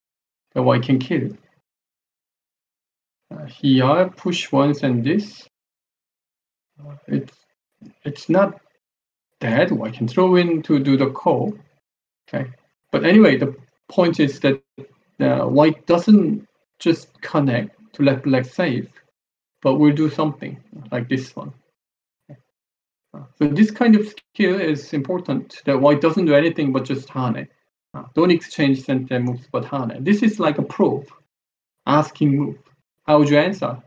S1: The white can kill. Here, push once and this. It's not dead. I can throw in to do the call. Okay. But anyway, the point is that white doesn't just connect to let black save, but will do something like this one. Okay. So this kind of skill is important, that white doesn't do anything but just Hane. Don't exchange center moves but Hane. This is like a probe, asking move. How would you answer?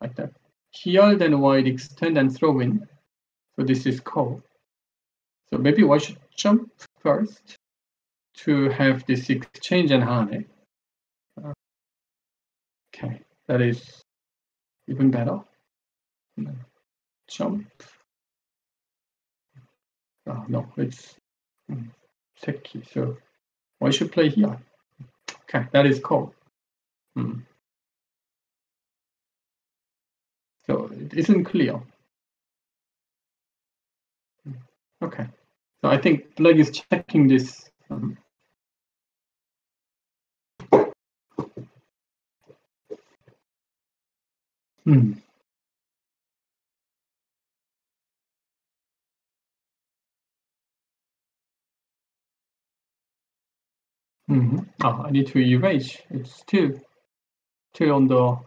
S1: Like that. Here, then white extend and throw in. So this is call. So maybe white should jump first to have this exchange and Hane. Okay, that is even better. Jump. No, it's Seki. So white should play here. Okay, that is call. So it isn't clear. Okay, so I think black is checking this. I need to erase. It's still on the.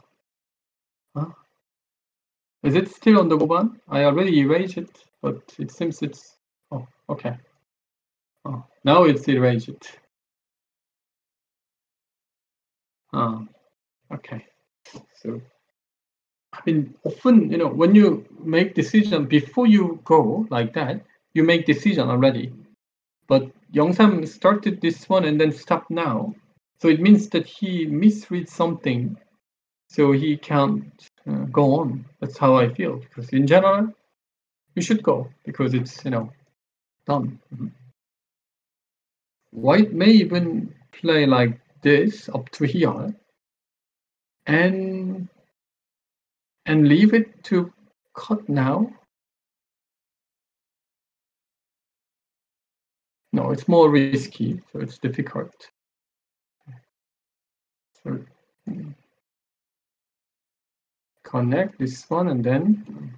S1: Is it still on the one? I already erased it, but it seems it's. Oh, okay. Oh, now it's erased. Okay. So, I mean, often, when you make decision before you go like that, you make decision already. But Yongsam started this one and then stopped now. So it means that he misread something. So he can't go on. That's how I feel. Because in general, you should go because it's, done. White may even play like this up to here. and leave it to cut now. No, it's more risky, so it's difficult. So connect this one and then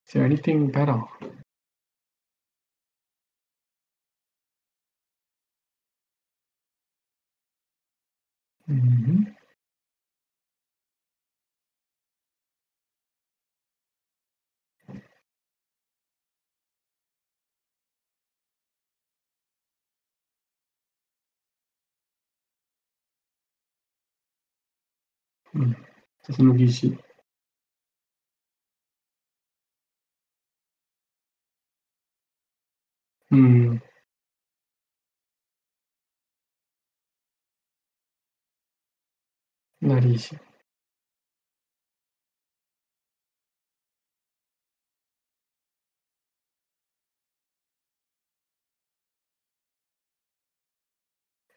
S1: is there anything better? Doesn't look easy. Not easy.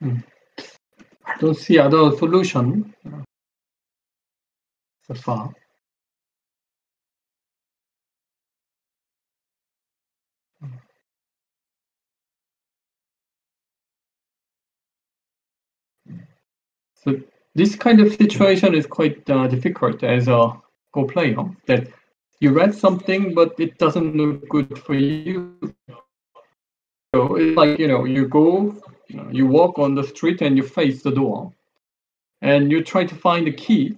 S1: I don't see other solution so far. So this kind of situation is quite difficult as a Go player, that you read something but it doesn't look good for you. So it's like, you go, you walk on the street and you face the door and you try to find the key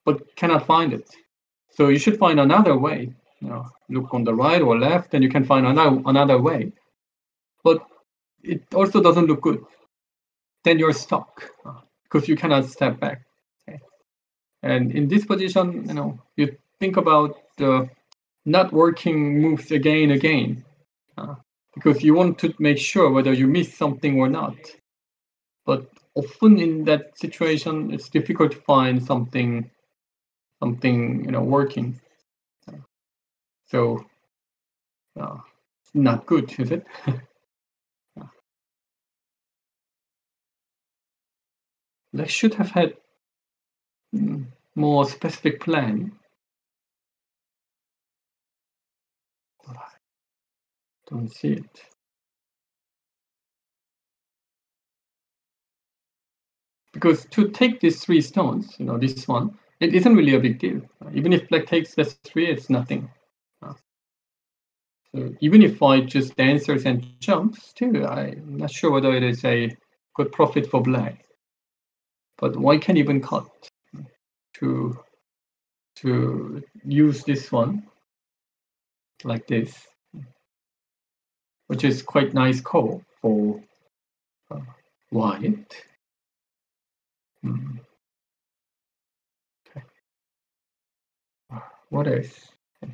S1: but cannot find it. So you should find another way. Look on the right or left and you can find another way. But it also doesn't look good. Then you're stuck because you cannot step back. Okay? And in this position, you think about the not working moves again, because you want to make sure whether you miss something or not. But often in that situation, it's difficult to find something working. So it's not good, is it? They should have had more specific plan. But I don't see it. Because to take these 3 stones, this one, it isn't really a big deal. Even if black takes this 3, it's nothing. So even if white just answers and jumps, still I'm not sure whether it is a good profit for black. But white can even cut to use this one like this, which is quite nice call for white. Okay. What else?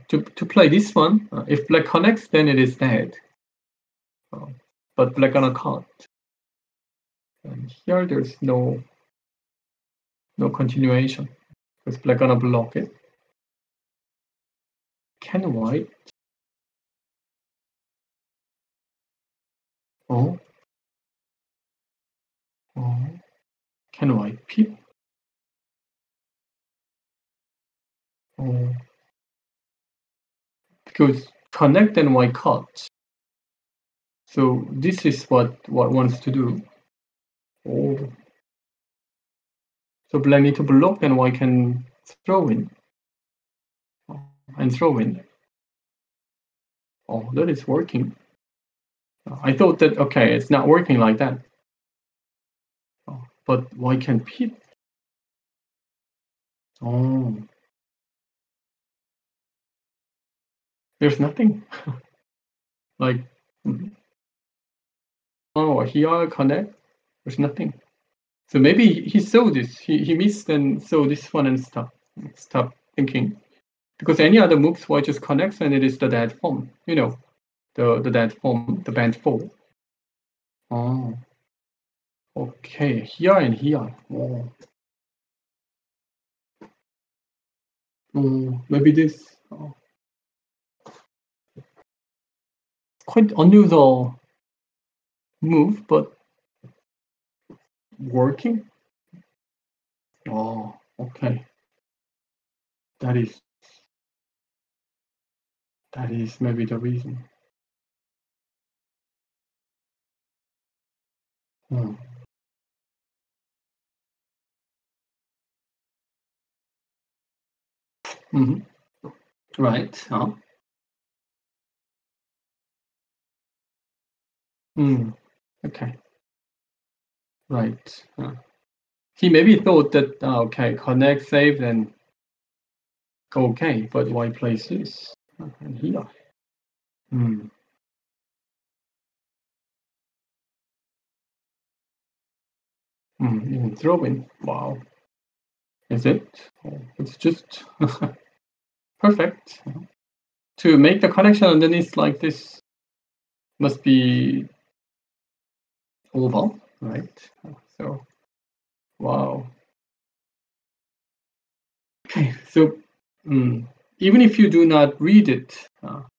S1: To play this one, if black connects, then it is dead. But black gonna cut. And here there's no continuation because black gonna block it. Can white? Oh. Can white peep? Oh. Because connect and white cut. So this is what wants to do. Oh. So black need to block and white can throw in. And throw in. Oh, that is working. I thought that, okay, it's not working like that. But white can peep. Oh. There's nothing. Like, oh, here connect. There's nothing. So maybe he saw this. He missed and saw this one and stop thinking. Because any other moves, white just connects and it is the dead form. The dead form, the band 4. Oh. Okay, here and here. Oh. Maybe this quite unusual move, but working. Oh, okay. That is maybe the reason. Right. Okay. Right. He maybe thought that okay, connect, save, and okay, but why place this? And here. Even throwing. Wow. Is it? Oh, it's just perfect. To make the connection underneath like this must be over, right? So, wow. Okay, so even if you do not read it,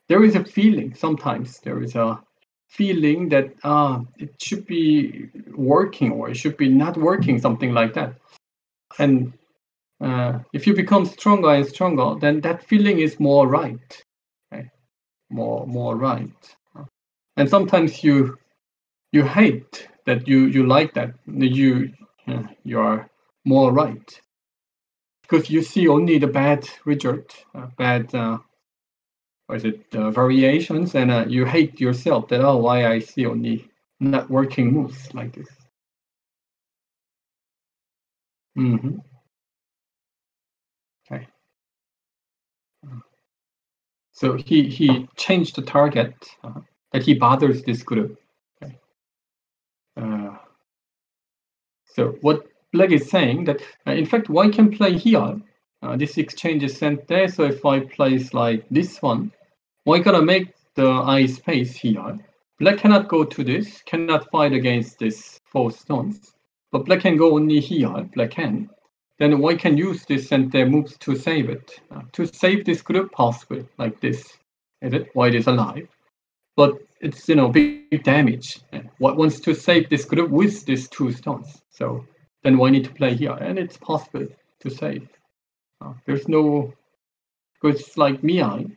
S1: there is a feeling. Sometimes there is a feeling that it should be working or it should be not working, something like that. And if you become stronger and stronger, then that feeling is more right, okay? more right. And sometimes you hate that you like that you are more right because you see only the bad result, bad or is it variations, and you hate yourself that why I see only not working moves like this. Okay. So he changed the target that he bothers this group. Okay. So what Black is saying that in fact white can play here. This exchange is sent there. So if I place like this one, white gonna make the I space here. Black cannot go to this, cannot fight against this 4 stones. But black can go only here. Black can. Then white can use this and their moves to save it. To save this group possible like this. Is it? White is alive. But it's big damage. White wants to save this group with these 2 stones. So then white need to play here, and it's possible to save. There's no, because it's like Miai,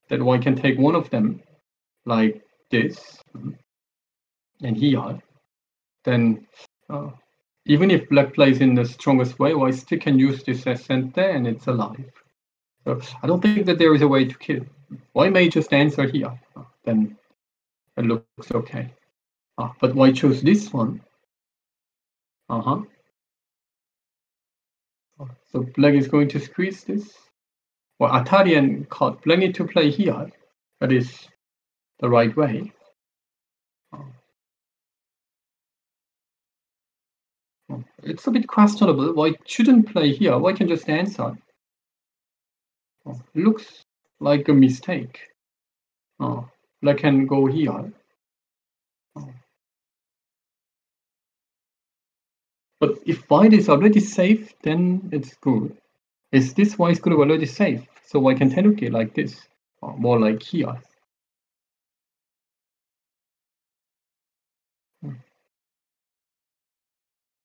S1: that white can take one of them like this and here. Then even if black plays in the strongest way, white still can use this as center and it's alive. So I don't think that there is a way to kill. White may just answer here. Then it looks okay. But white chose this one. So black is going to squeeze this. Well, Atari and cut. Black need to play here. That is the right way. It's a bit questionable. White shouldn't play here. White can just answer. Looks like a mistake. Black can go here. But if white is already safe, then it's good. Is this white group already safe? So white can tenuki like this, or more like here.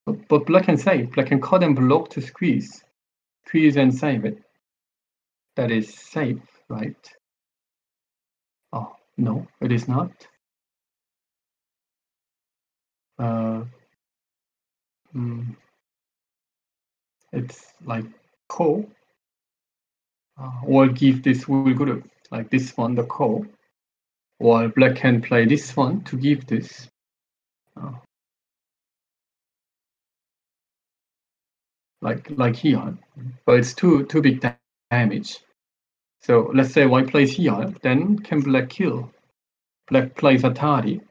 S1: But black can save. Black can cut and block to squeeze and save it. That is safe, right? Oh no, it is not. It's like ko, or give this wool group like this one the ko, while black can play this one to give this. Like here, but it's too big damage. So let's say white plays here, then can black kill? Black plays Atari,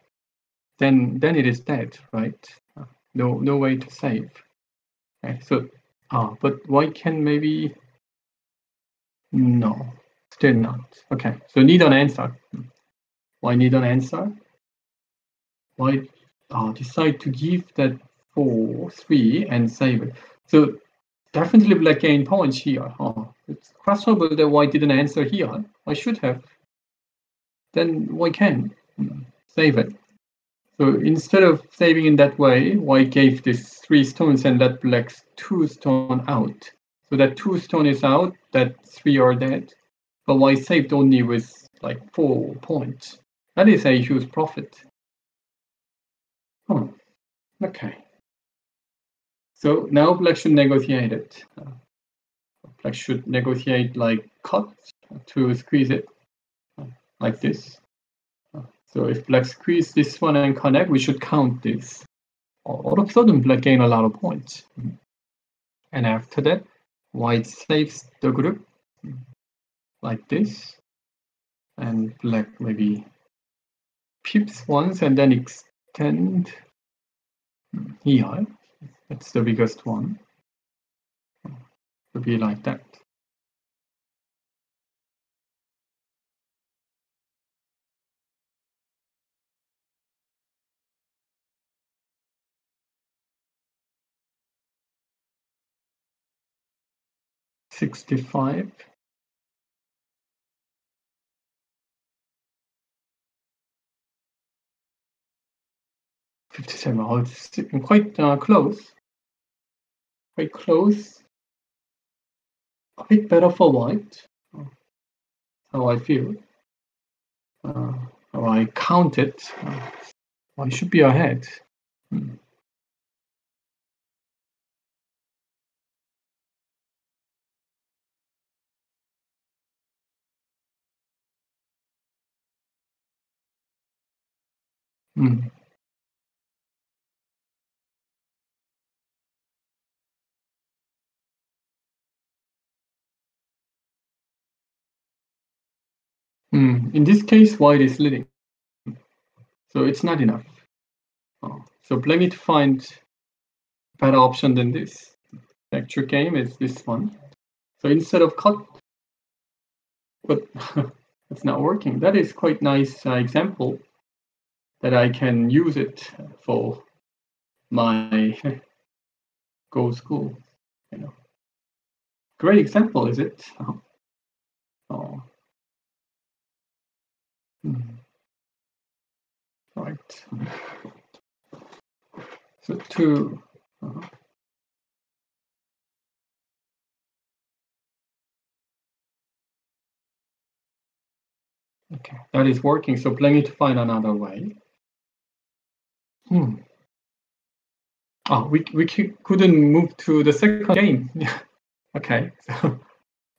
S1: then it is dead, right? No way to save. Okay, so but white can maybe no, still not. Okay, so need an answer. Why need an answer? Why decide to give that 4, 3 and save it? So definitely black gained points here. It's questionable that white didn't answer here. I should have. Then white can save it. So instead of saving in that way, white gave this 3 stones and let black's 2 stone out. So that 2 stone is out, that 3 are dead. But white saved only with like 4 points. That is a huge profit. Okay. So now black should negotiate it. Black should negotiate like cut to squeeze it like this. So if black squeeze this one and connect, we should count this. All of a sudden, black gain a lot of points. And after that, white saves the group like this. And black maybe pips once and then extend here. That's the biggest one. To be like that. $65. 57. Oh, it's quite close. Quite close. A bit better for white. How I feel. How I count it. I should be ahead. Mm. In this case, white is leading. So it's not enough. So black need to find a better option than this. The actual game is this one. So instead of cut, but it's not working. That is quite nice example that I can use it for my go school. Great example, is it? Right. So two. Okay, that is working. So black need to find another way. Oh, we couldn't move to the second game. Okay, so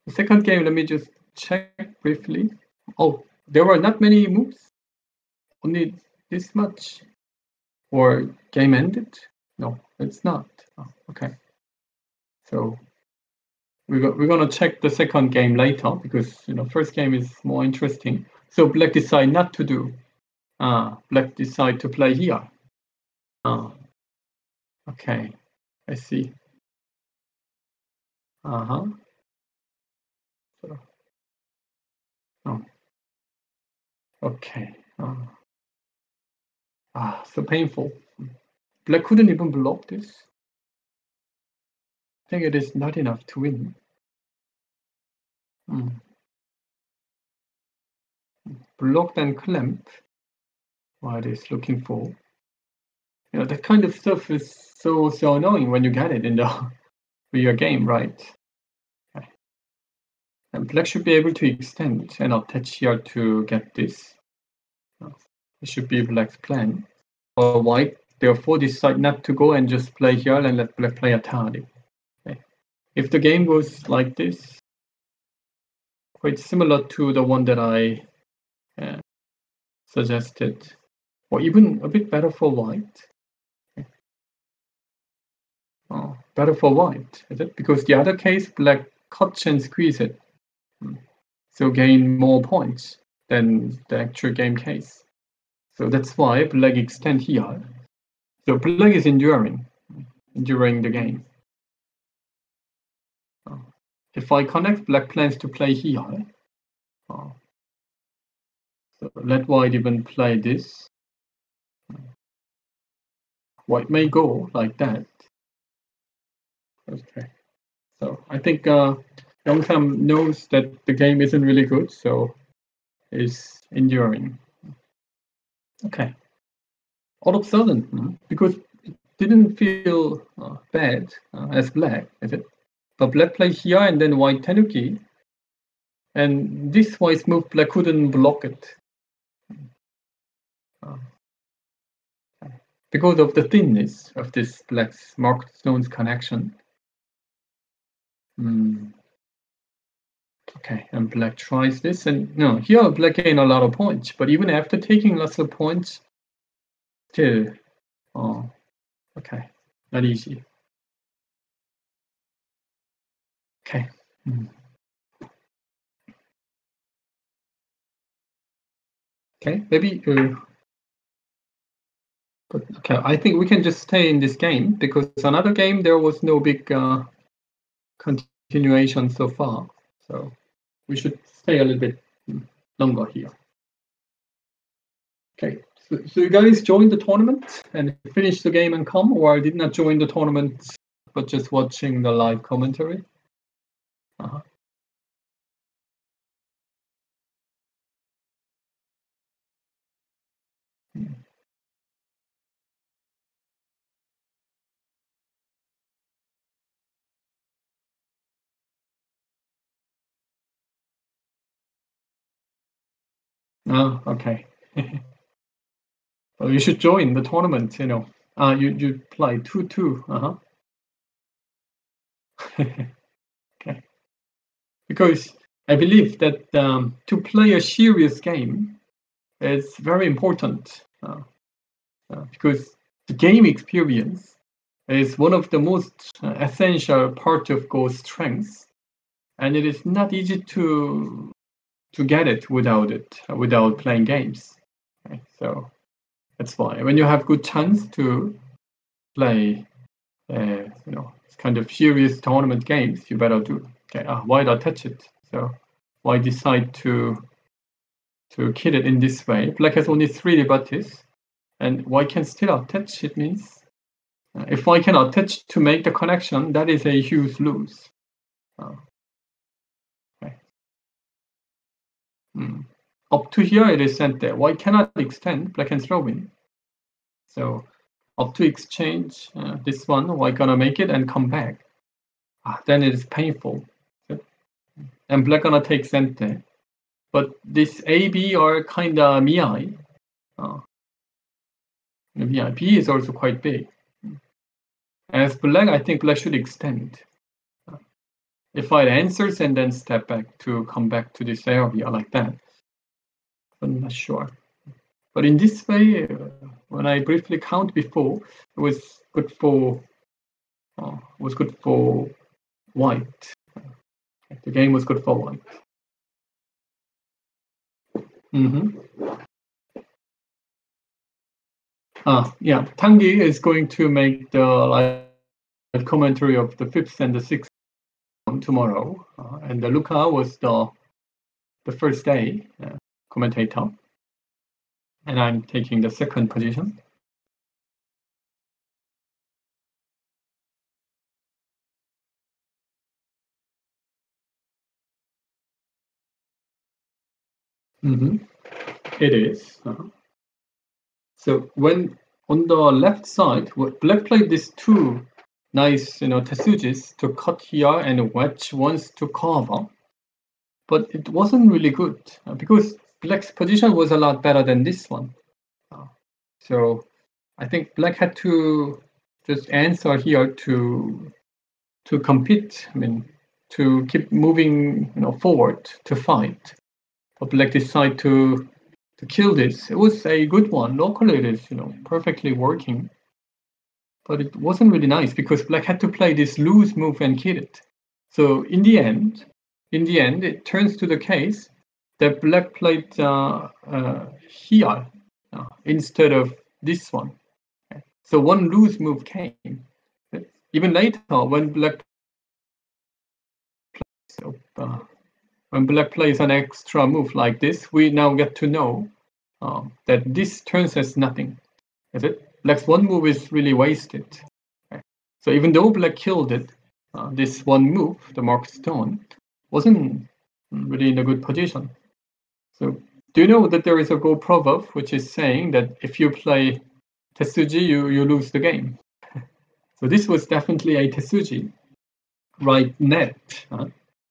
S1: the second game, let me just check briefly. Oh, there were not many moves. Only this much. Or game ended? No, it's not. Oh, okay. So we're gonna check the second game later because first game is more interesting. So black decide not to do. Black decide to play here. Okay, I see. So, okay. So painful. Black couldn't even block this. I think it is not enough to win. Blocked and clamp. What is looking for? That kind of stuff is so annoying when you get it in the real game, right? Okay. And black should be able to extend and attach here to get this. It should be black's plan. Or white, therefore, decide not to go and just play here and let black play entirely. Okay. If the game goes like this, quite similar to the one that I suggested, or even a bit better for white. Okay. Better for white, is it? Because the other case, black cuts and squeeze it. So gain more points than the actual game case. So that's why black extend here. So black is enduring the game. If I connect, black plans to play here. So let white even play this. White may go like that. Okay. So I think Yongsam knows that the game isn't really good, so is enduring. Okay. All of a sudden, because it didn't feel bad as black, is it? But black played here and then white tenuki, and this white move black couldn't block it. Because of the thinness of this black's marked stones connection. Okay, and black tries this, and no, here black gain a lot of points, but even after taking lots of points, still, okay, not easy. Okay. Okay, maybe. But okay, I think we can just stay in this game because another game there was no big continuation so far, so we should stay a little bit longer here. Okay, so you guys joined the tournament and finished the game and come, or did not join the tournament but just watching the live commentary? Oh, okay. Well, you should join the tournament. You know, you play 2-2. Okay. Because I believe that to play a serious game is very important because the game experience is one of the most essential part of Go's strengths, and it is not easy to get it without playing games. Okay? So that's why when you have good chance to play, kind of serious tournament games, you better do. Okay, why attach it? So why decide to kill it in this way? Black has only 3 liberties, and why can still attach? It means if I can attach to make the connection, that is a huge lose. Okay. Up to here it is sent there. Why cannot extend? Black and throw in. So up to exchange this one, why gonna make it and come back? Then it is painful. And black gonna take center. But this A, B are kinda miai. The B is also quite big. As black, I think black should extend. If I answers and then step back to come back to this area like that. I'm not sure. But in this way, when I briefly count before, it was good for white. The game was good for white. Yeah, Tangi is going to make the live commentary of the 5th and the 6th tomorrow, and Luca was the first day commentator, and I'm taking the 2nd position. It is. So when on the left side, black played these 2 nice, tetsujis to cut here and wedge once to cover, but it wasn't really good because black's position was a lot better than this one. So I think black had to just answer here to compete. I mean, to keep moving, forward to fight. But black decided to kill this. It was a good one. Locally, it is, perfectly working. But it wasn't really nice because black had to play this loose move and kill it. So in the end, it turns to the case that black played here instead of this one. Okay. So one loose move came. Even later, when black plays an extra move like this, we now get to know that this turns as nothing. Is it? Black's one move is really wasted. Okay. So even though black killed it, this one move, the marked stone, wasn't really in a good position. So do you know that there is a Go proverb which is saying that if you play Tetsuji, you lose the game? So this was definitely a Tetsuji, right net.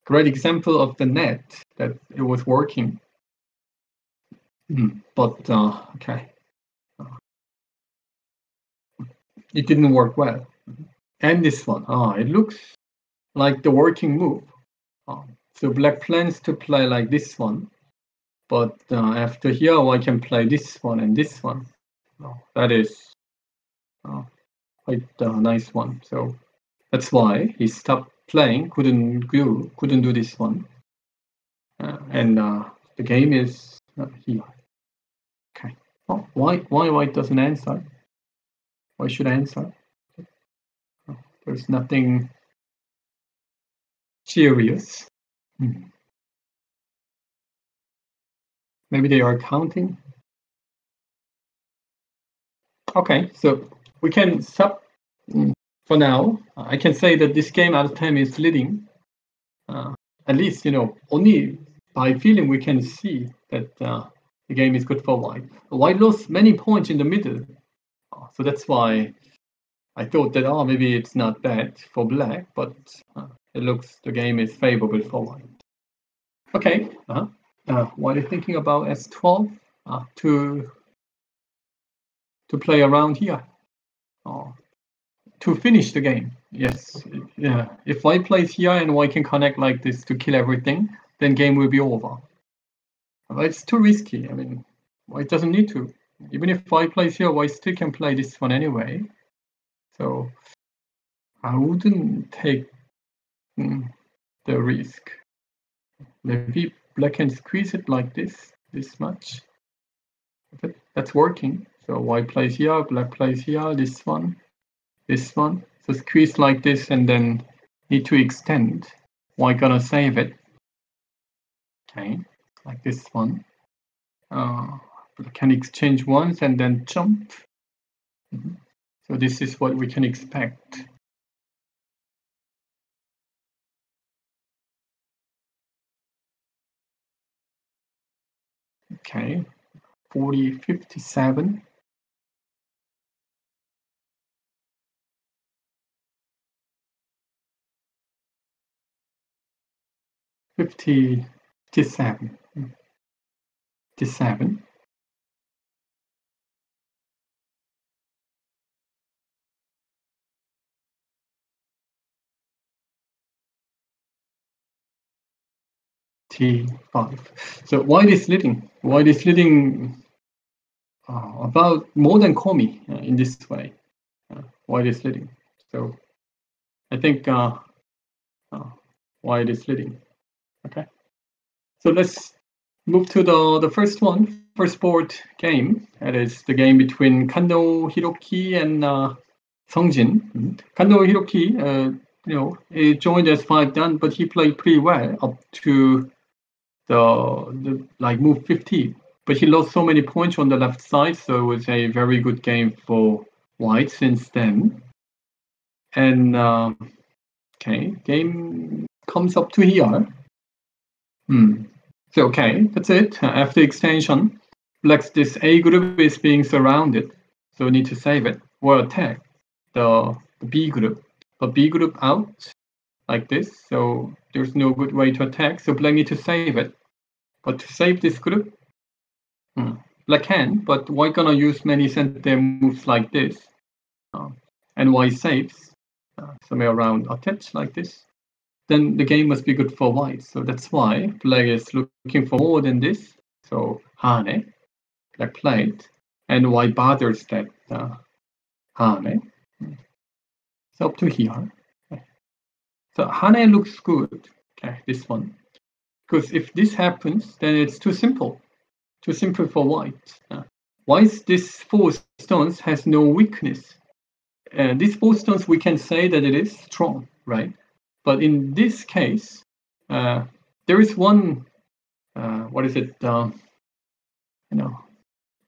S1: Great example of the net that it was working. But okay, it didn't work well. And this one, it looks like the working move. So black plans to play like this one, but after here I can play this one and this one. That is quite a nice one. So that's why he stopped playing, couldn't do this one, and the game is here. Okay. Oh, why white doesn't answer? Why should I answer? There's nothing serious. Maybe they are counting. Okay, so we can stop for now. I can say that this game out of 10 is leading. At least, only by feeling we can see that the game is good for white. White lost many points in the middle. So that's why I thought that, maybe it's not bad for black, but it looks the game is favorable for white. Okay, what are you thinking about S12 to play around here? To finish the game, yes. Yeah. If white plays here and white can connect like this to kill everything, then game will be over. But it's too risky. I mean, white doesn't need to. Even if white plays here, white still can play this one anyway. So I wouldn't take the risk. Maybe black can squeeze it like this much. That's working. So white plays here, black plays here, this one. So squeeze like this and then need to extend. White gonna save it. Okay, like this one. Can exchange once and then jump. So this is what we can expect. Okay, 40, 57. 57. 57. T5. So white is leading. White is leading about more than Komi in this way. White is leading. So I think white is leading. Okay. So let's move to the first one, first board game. That is the game between Kando Hiroki and Seongjin. Kando Hiroki, he joined as 5 dan, but he played pretty well up to the move 50. But he lost so many points on the left side, so it was a very good game for white since then. And okay, game comes up to here. So okay, that's it. After extension, black's this A group is being surrounded, so we need to save it or attack the B group. But B group out like this, so there's no good way to attack. So black need to save it. But to save this group, black can, but white gonna use many center moves like this, and white saves somewhere around attach like this. Then the game must be good for white. So that's why black is looking for more than this. So Hane, black played, and white bothers that Hane. So up to here. Okay. So Hane looks good. Okay, this one. Because if this happens, then it's too simple. Too simple for white. White's this 4 stones has no weakness. These 4 stones, we can say that it is strong, right? But in this case, there is one,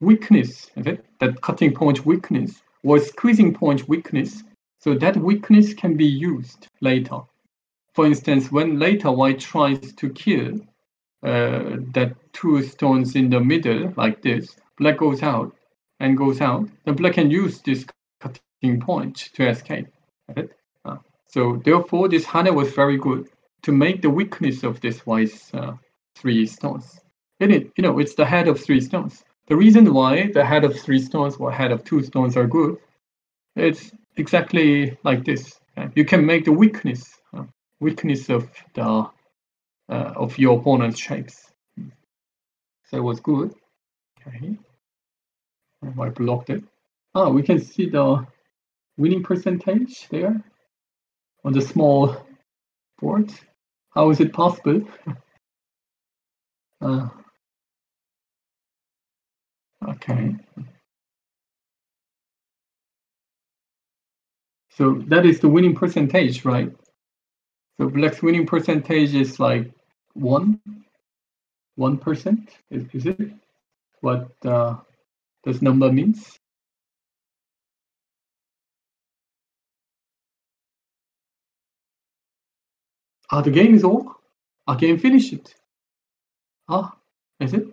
S1: weakness, is it? That cutting point weakness or squeezing point weakness. So that weakness can be used later. For instance, when later white tries to kill that 2 stones in the middle, like this, black goes out, then black can use this cutting point to escape. Right? So therefore, this Hane was very good to make the weakness of this white's 3 stones. And it's the head of 3 stones. The reason why the head of 3 stones or head of 2 stones are good, it's exactly like this. You can make the weakness of the of your opponent's shapes. So it was good. Okay, I blocked it. We can see the winning percentage there on the small board. How is it possible? Okay. So that is the winning percentage, right? So black's winning percentage is like 1%. Is it? What this number means? The game is over. Game finished. Is it?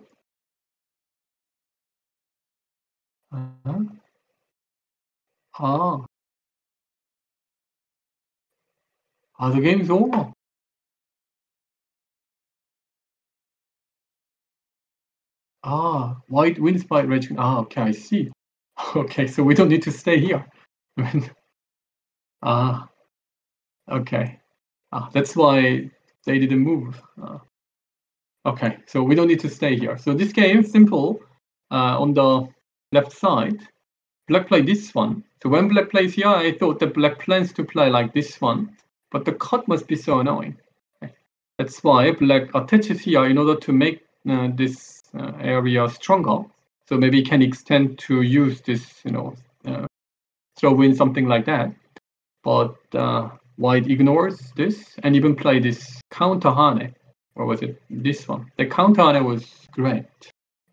S1: The game is over. White wins by red. Okay, I see. Okay, so we don't need to stay here. Okay. That's why they didn't move. Okay, so we don't need to stay here. So this game is simple. On the left side, black play this one. So when black plays here, I thought that black plans to play like this one, but the cut must be so annoying. Okay. That's why black attaches here in order to make this area stronger. So maybe it can extend to use this, throw in something like that. But white ignores this and even play this counter Hane. Or was it this one? The counter Hane was great.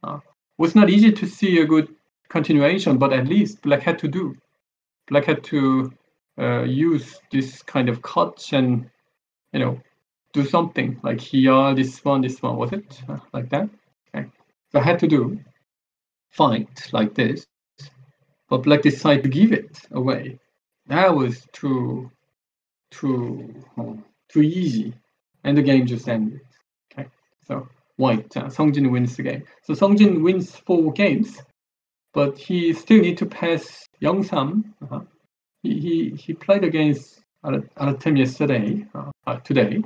S1: It was not easy to see a good continuation, but at least black had to do. Black had to use this kind of cut and, do something like here, this one, was it? Like that? Okay. So I had to do fight like this, but black decided to give it away. That was too easy, and the game just ended. Okay, so white, Seongjin wins the game. So Seongjin wins 4 games, but he still need to pass Youngsam. He played against Aratem yesterday, today,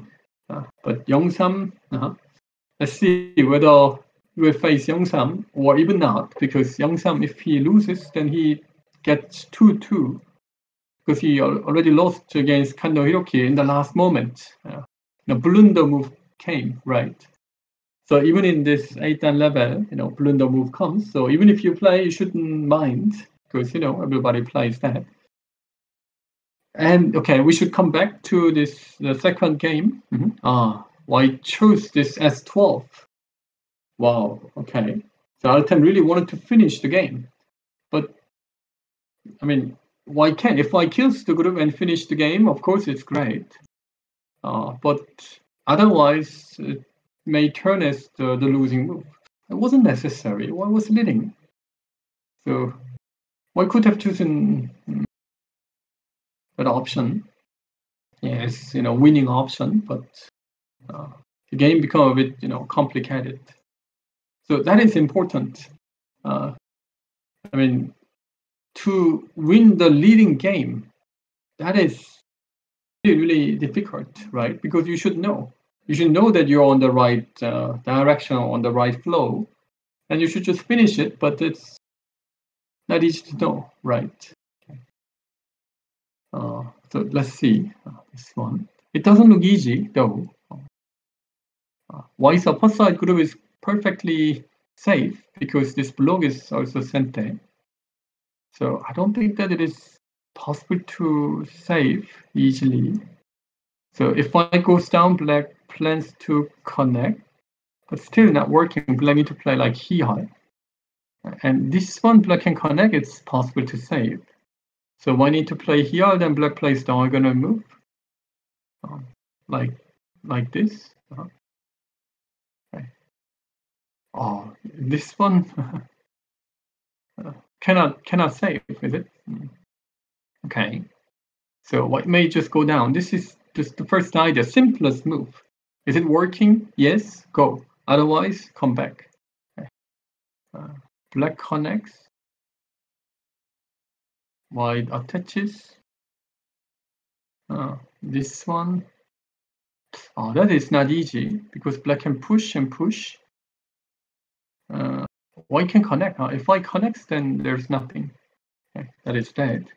S1: but Youngsam. Let's see whether he will face Youngsam or even not, because Youngsam, if he loses, then he gets 2-2. Because he already lost against Kando Hiroki in the last moment. Blunder move came, right? So even in this 8-dan level, blunder move comes. So even if you play, you shouldn't mind, because everybody plays that. And okay, we should come back to the second game. White chose this S12. Wow. Okay. So Alten really wanted to finish the game, but I mean, White can. If White kills the group and finish the game, of course it's great. But otherwise, it may turn as the losing move. It wasn't necessary. White was leading. So White could have chosen that option. Yes, winning option, but the game become a bit, complicated. So that is important. I mean, to win the leading game, that is really difficult, right? Because you should know that you're on the right direction, on the right flow, and you should just finish it. But it's not easy to know, right? So let's see this one. It doesn't look easy though. White's upper side group is perfectly safe because this block is also sente. So I don't think that it is possible to save easily. So if white goes down, black plans to connect, but still not working. Black need to play like he high. And this one black can connect, it's possible to save. So white need to play here, then black plays diagonal move, like this. Okay. Oh, this one cannot save, is it? Okay. So white may just go down. This is just the first idea, simplest move. Is it working? Yes, go. Otherwise, come back. Okay. Black connects. White attaches. This one. Oh, that is not easy because black can push and push. White can connect. If white connects, then there's nothing. Okay, that is dead.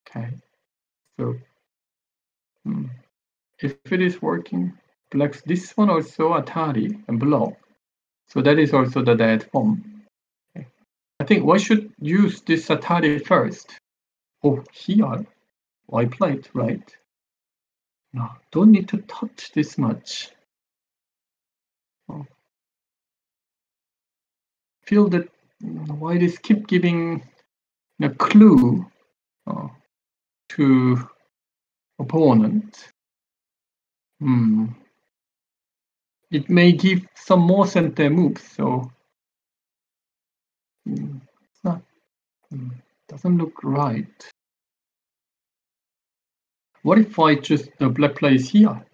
S1: Okay, so if it is working, black's this one also Atari and block. So that is also the dead form. Okay. I think white should use this Atari first. Oh, here, white played, right? No, don't need to touch this much. Feel that white is keep giving a clue to opponent. It may give some more center moves, so it's not doesn't look right. What if I just black plays here?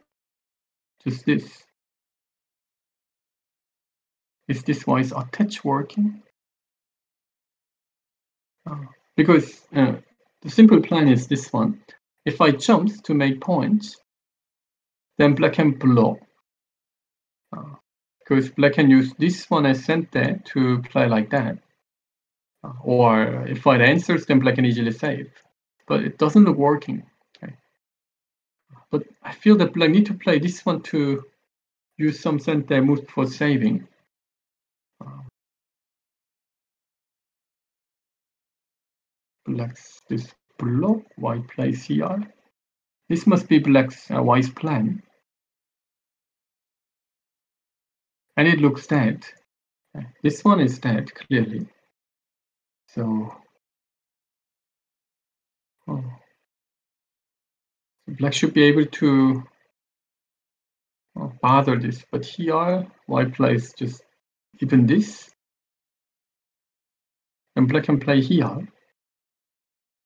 S1: Just this. Is this white's attach working? Because the simple plan is this one. If I jump to make points, then black can block. Because black can use this one as center to play like that. Or if white answers, then black can easily save. But it doesn't look working. Okay. But I feel that black need to play this one to use some center move for saving. Black's this block, white plays here. This must be black's wise plan. And it looks dead. This one is dead, clearly. So, black should be able to bother this. But here, white plays just even this. And black can play here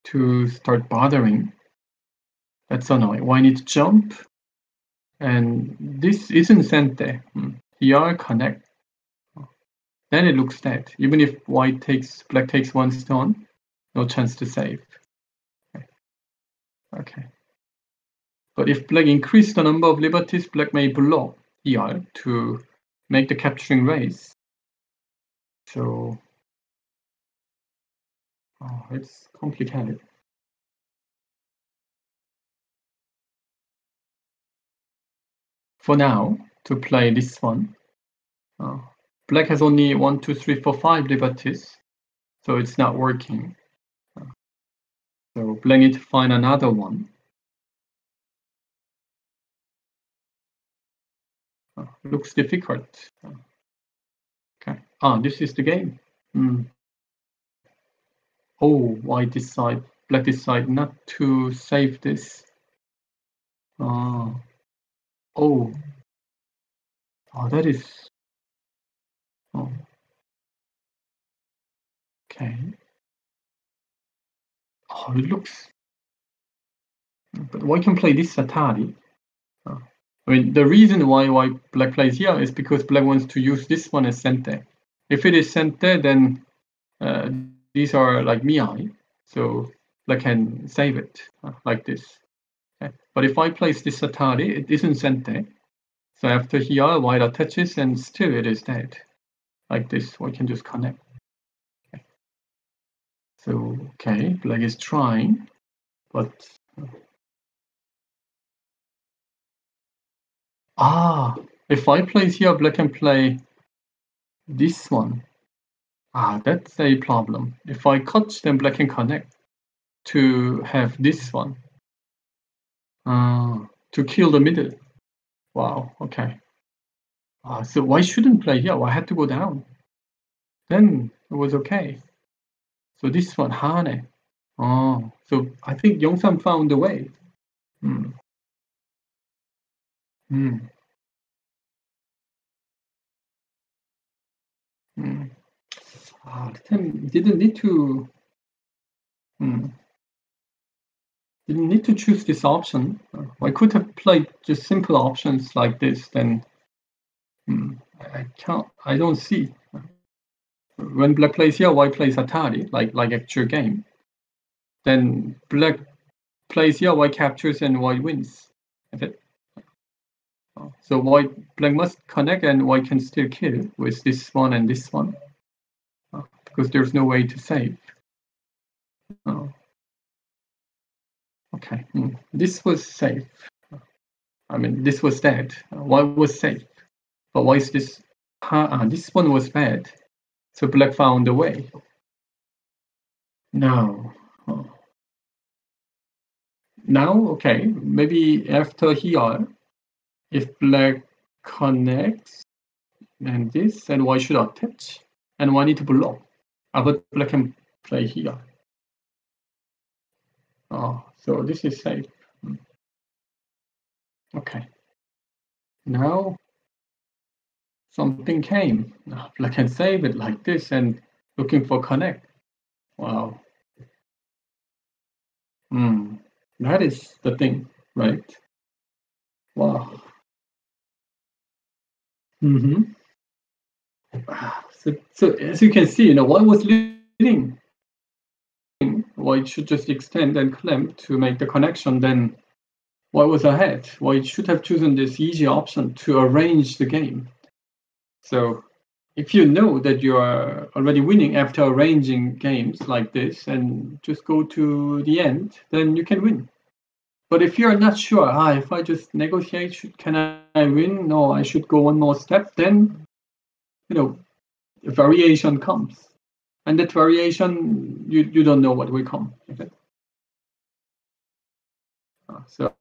S1: to start bothering. That's annoying. White needs to jump. And this isn't center. Here, connect. Then it looks dead. Even if black takes one stone, no chance to save. Okay. But if black increase the number of liberties, black may block here to make the capturing race. So it's complicated. For now, to play this one, black has only 1, 2, 3, 4, 5 liberties, so it's not working. So black need to find another one. Looks difficult. Okay. This is the game. Oh, black decide not to save this. That is. Okay. It looks. But white can play this Atari. I mean, the reason why black plays here is because black wants to use this one as center. If it is center, then these are like Miai, so black can save it like this. Okay. But if I place this Atari, it isn't center. So after here, white attaches and still it is dead. Like this, we can just connect. Okay. So, okay, black is trying, but if I place here, black can play this one. That's a problem. If I cut, then black can connect to have this one. To kill the middle. Wow, okay. So why shouldn't play here? Well, I had to go down. Then it was okay. So this one, Hane. Oh, so I think Yongsam found the way. Hmm. Hmm. Hmm. The time didn't need to. Hmm. Didn't need to choose this option. I could have played just simple options like this. Then I can't. I don't see. When black plays here, white plays Atari, like actual game. Then black plays here, white captures and white wins. Okay. So black must connect and white can still kill with this one and this one because there's no way to save. Okay, this was safe. I mean, this was dead. White was safe, but why is this? This one was bad. So black found a way. Now, okay, maybe after here, if black connects and this, and white should attach, and white need to block. But black can play here. So this is safe. Okay. Now something came. Black can save it like this and looking for connect. Wow. That is the thing, right? Wow. So as you can see, white was leading. White should just extend and clamp to make the connection. Then white was ahead. White should have chosen this easy option to arrange the game. So if you know that you are already winning after arranging games like this and just go to the end, then you can win. But if you're not sure, if I just negotiate, can I win? No, I should go one more step. Then, a variation comes. And that variation, you don't know what will come. Okay? So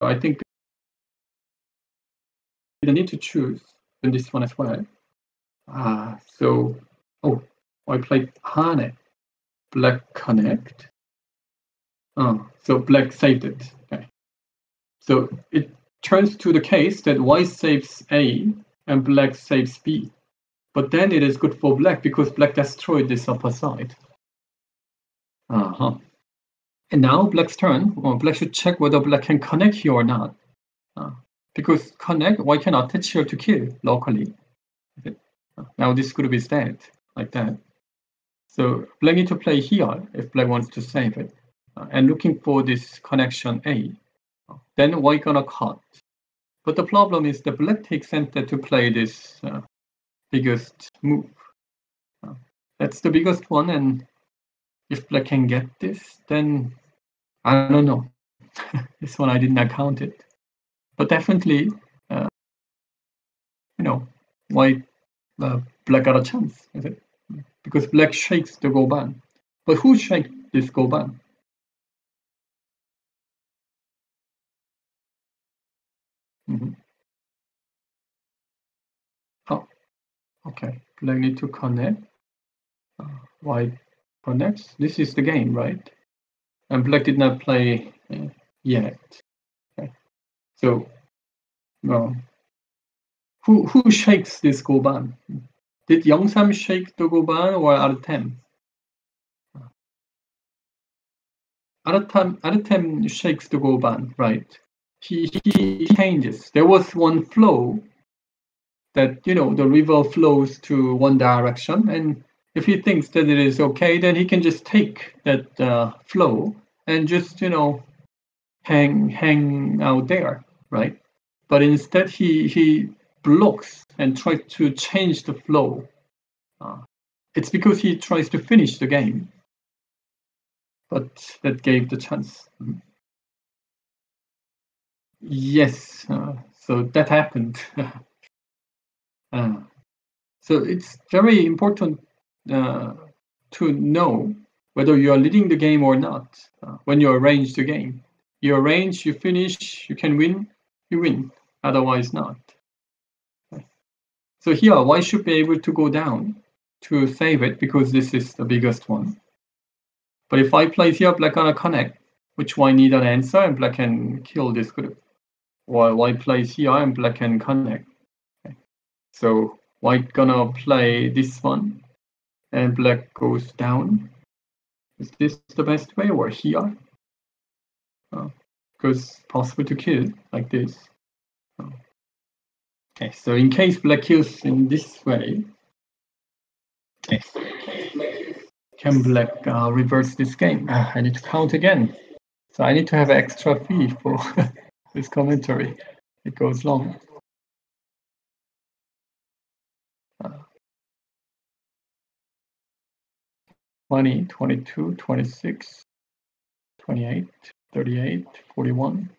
S1: I think you need to choose in this one as well. I played Hane. Black connect. So black saved it. Okay. So it turns to the case that white saves A and black saves B. But then it is good for black because black destroyed this upper side. And now black's turn. Black should check whether black can connect here or not. Because connect, white can attach here to kill locally. Okay. Now this could be dead, like that. So black need to play here if black wants to save it. And looking for this connection A. Then white gonna cut. But the problem is the black takes center to play this biggest move. That's the biggest one, and if black can get this, then I don't know. This one I did not count it. But definitely, white black got a chance, is it? Because black shakes the Goban. But who shakes this Goban? Okay. Black need to connect. White connects. This is the game, right? And black did not play yet. Okay. So, who shakes this Goban? Did Yongsam shake the Goban or Artem? Artem shakes the Goban, right? He changes. There was one flow that, the river flows to one direction, and if he thinks that it is okay, then he can just take that flow and just, hang out there, right? But instead, he blocks and tries to change the flow. It's because he tries to finish the game, but that gave the chance. Yes, so that happened. So it's very important to know whether you are leading the game or not when you arrange the game. You arrange, you finish, you can win, you win. Otherwise not. Okay. So here, white should be able to go down. to save it because this is the biggest one. But if I place here, black gonna connect, which white need an answer, and black can kill this group. While white plays here, and black can connect. Okay. So white gonna play this one, and black goes down. Is this the best way, or here? Because possible to kill like this. Okay, so in case black kills in this way, okay, can black reverse this game? I need to count again. So I need to have extra fee for this commentary. It goes long. 20, 22, 26, 28, 38, 41,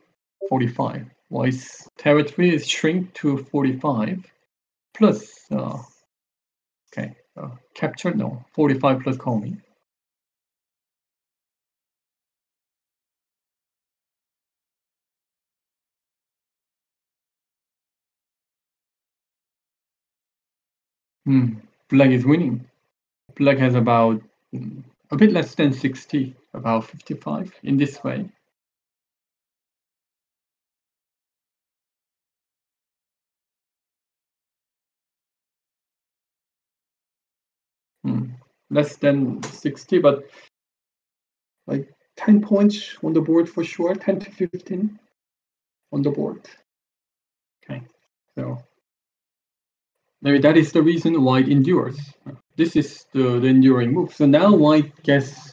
S1: 45. White's territory is shrink to 45 plus, capture, no, 45 plus calming. Black is winning. Black has about a bit less than 60, about 55 in this way. Less than 60, but like 10 points on the board for sure, 10 to 15 on the board. Okay, so maybe that is the reason white endures. This is the enduring move. So now white gets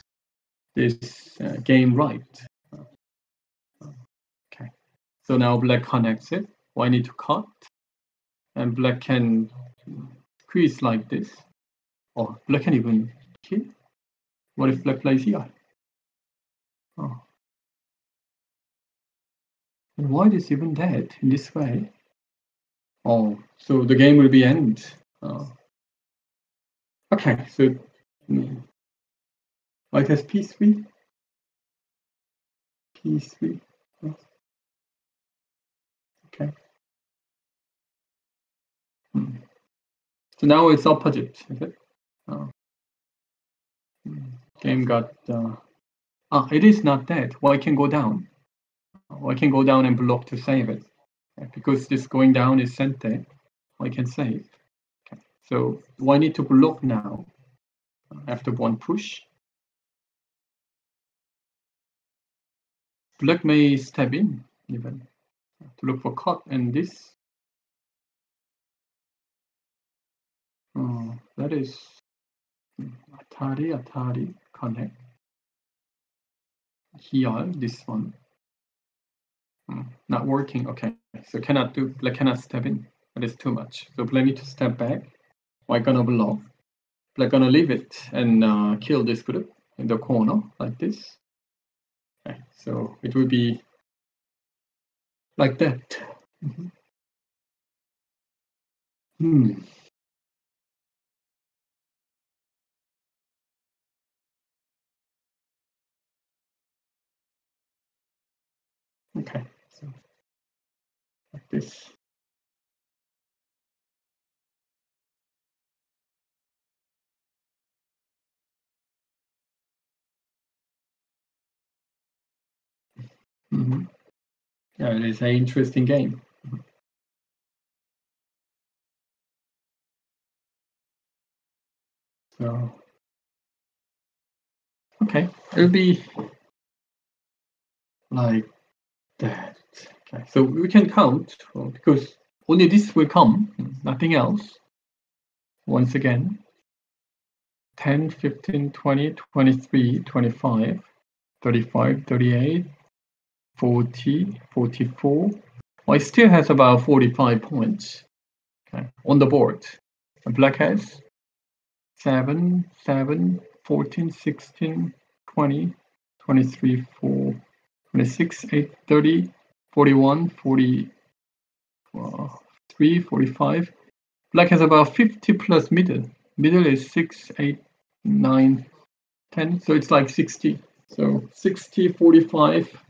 S1: this game right. Okay, so now black connects it. White need to cut, and black can squeeze like this. Or black can even kill. What if black plays here? Oh. And white is even dead in this way. Oh, so the game will be end. Okay, so white has p3. p3. Okay. So now it's opposite, is it? Game got. It is not dead. White can go down. White can go down and block to save it. Okay, because this going down is center, white can save. Okay. So white need to block now after one push. Black may step in even to look for cut, and this. That is Atari connect. Here, this one. Not working. Okay, so black cannot step in. That is too much. So black need to step back. White gonna block. Black gonna leave it and kill this group in the corner like this. Okay, so it will be like that. Okay, so like this. Yeah, it is an interesting game. So, okay, it'll be like that. Okay, so we can count because only this will come, nothing else. Once again, 10, 15, 20, 23, 25, 35, 38, 40, 44. Well, it still has about 45 points on the board. And black has 7, 14, 16, 20, 23, 4, 26, 8, 30, 41, 43, 45. Black has about 50 plus middle. Middle is 6, 8, 9, 10. So it's like 60. So 60, 45,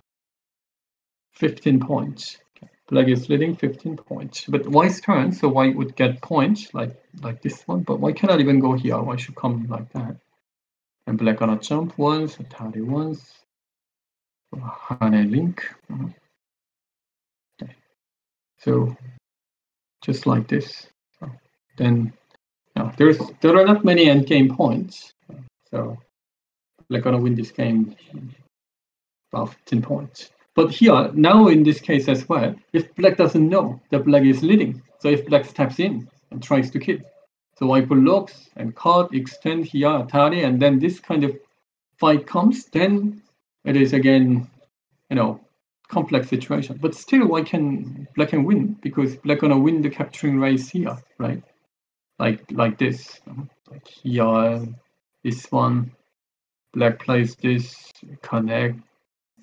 S1: 15 points. Okay. Black is leading 15 points. But white's turn, so white would get points like this one. But white cannot even go here. White should come like that. And black gonna jump once, tally once. Hane link. Okay. So just like this. Then there are not many endgame points. So black gonna win this game about 15 points. But here, now in this case as well, if black doesn't know that black is leading, so if black steps in and tries to kill, so white blocks and cut, extend here, Atari, and then this kind of fight comes, then it is again, complex situation. But still, black can win because black gonna win the capturing race here, right? Like this, like here, this one, black plays this, connect,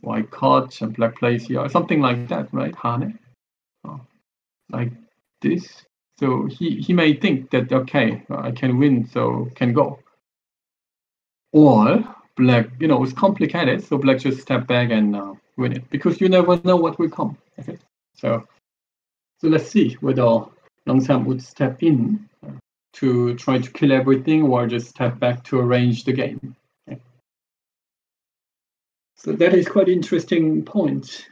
S1: white cut, and black plays here, something like that, right? Hane, like this. So he may think that, okay, I can win, so can go. Or black, it's complicated, so black just step back and win it because you never know what will come. Okay, so let's see whether Yongsam would step in to try to kill everything or just step back to arrange the game. Okay. So that is quite interesting point.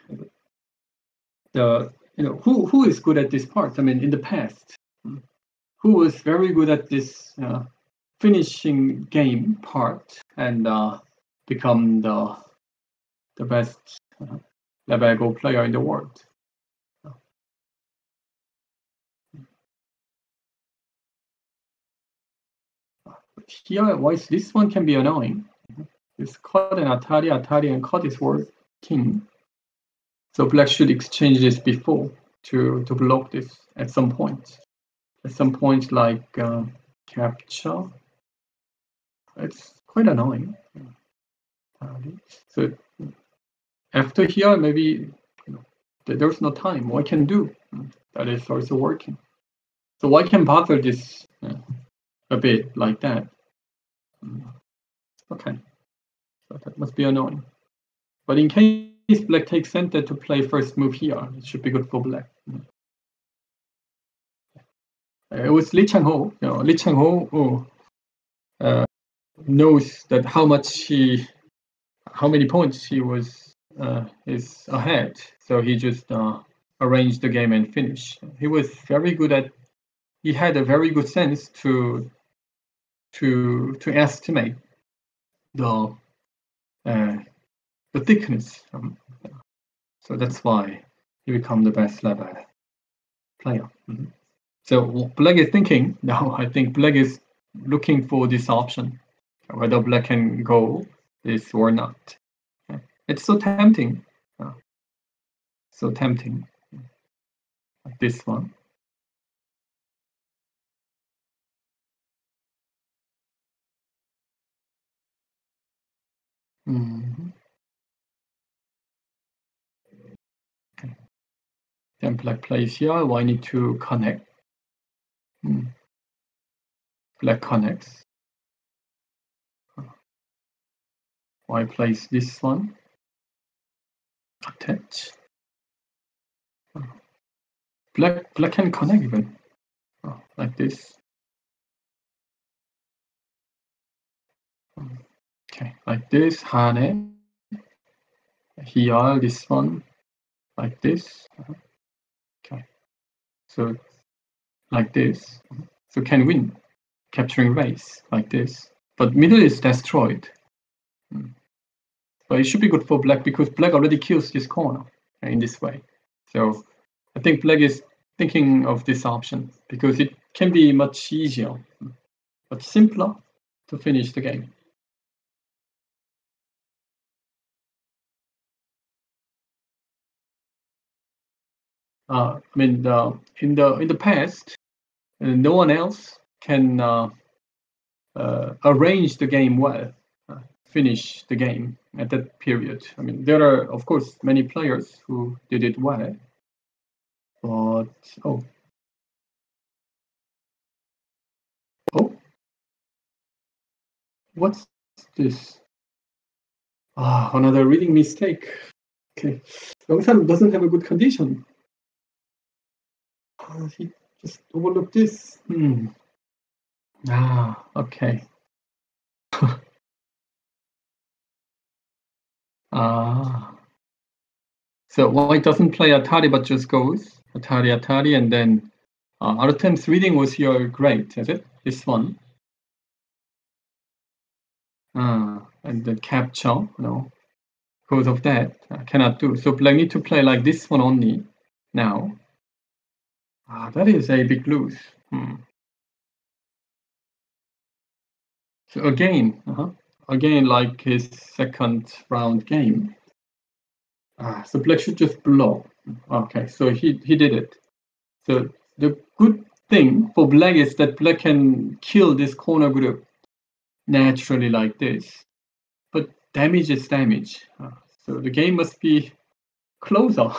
S1: Who is good at this part? I mean, in the past, who was very good at this finishing game part and become the best level Go player in the world? Here, why this one can be annoying. It's cut and Atari and cut is working. So black should exchange this before to block this at some point. At some point, like capture. It's quite annoying. So after here, maybe there's no time. What can do? That is also working. So why can bother this a bit like that? Okay, so that must be annoying. But in case black takes center to play first move here, it should be good for black. It was Lee Chang-ho. Lee Chang-ho knows that how many points he was is ahead. So he just arranged the game and finished. He was very good at. He had a very good sense to estimate the thickness. So that's why he became the best level player. So black is thinking now. I think black is looking for this option, whether black can go this or not. It's so tempting. So tempting. Like this one. Okay. Then black plays here. I need to connect. Black connects. White plays this one. Attach. Black can connect even. Like this. Okay, like this. Hane. Here, this one. Like this. Okay. So like this. So can win. Capturing race like this. But middle is destroyed. But it should be good for black because black already kills this corner in this way. So I think black is thinking of this option because it can be much easier, but simpler to finish the game. I mean, in the past, no one else can arrange the game well, finish the game at that period. I mean, there are of course many players who did it well, but what's this? Another reading mistake. Okay, Yongsam doesn't have a good condition. He just overlooked this. Okay. So white doesn't play Atari but just goes Atari, and then Artem's reading was here great, is it? This one. And then capture, because of that, I cannot do. So black need to play like this one only now. That is a big lose. So again, like his second round game. So black should just block. Okay, so he did it. So the good thing for black is that black can kill this corner group naturally like this. But damage is damage. So the game must be closer.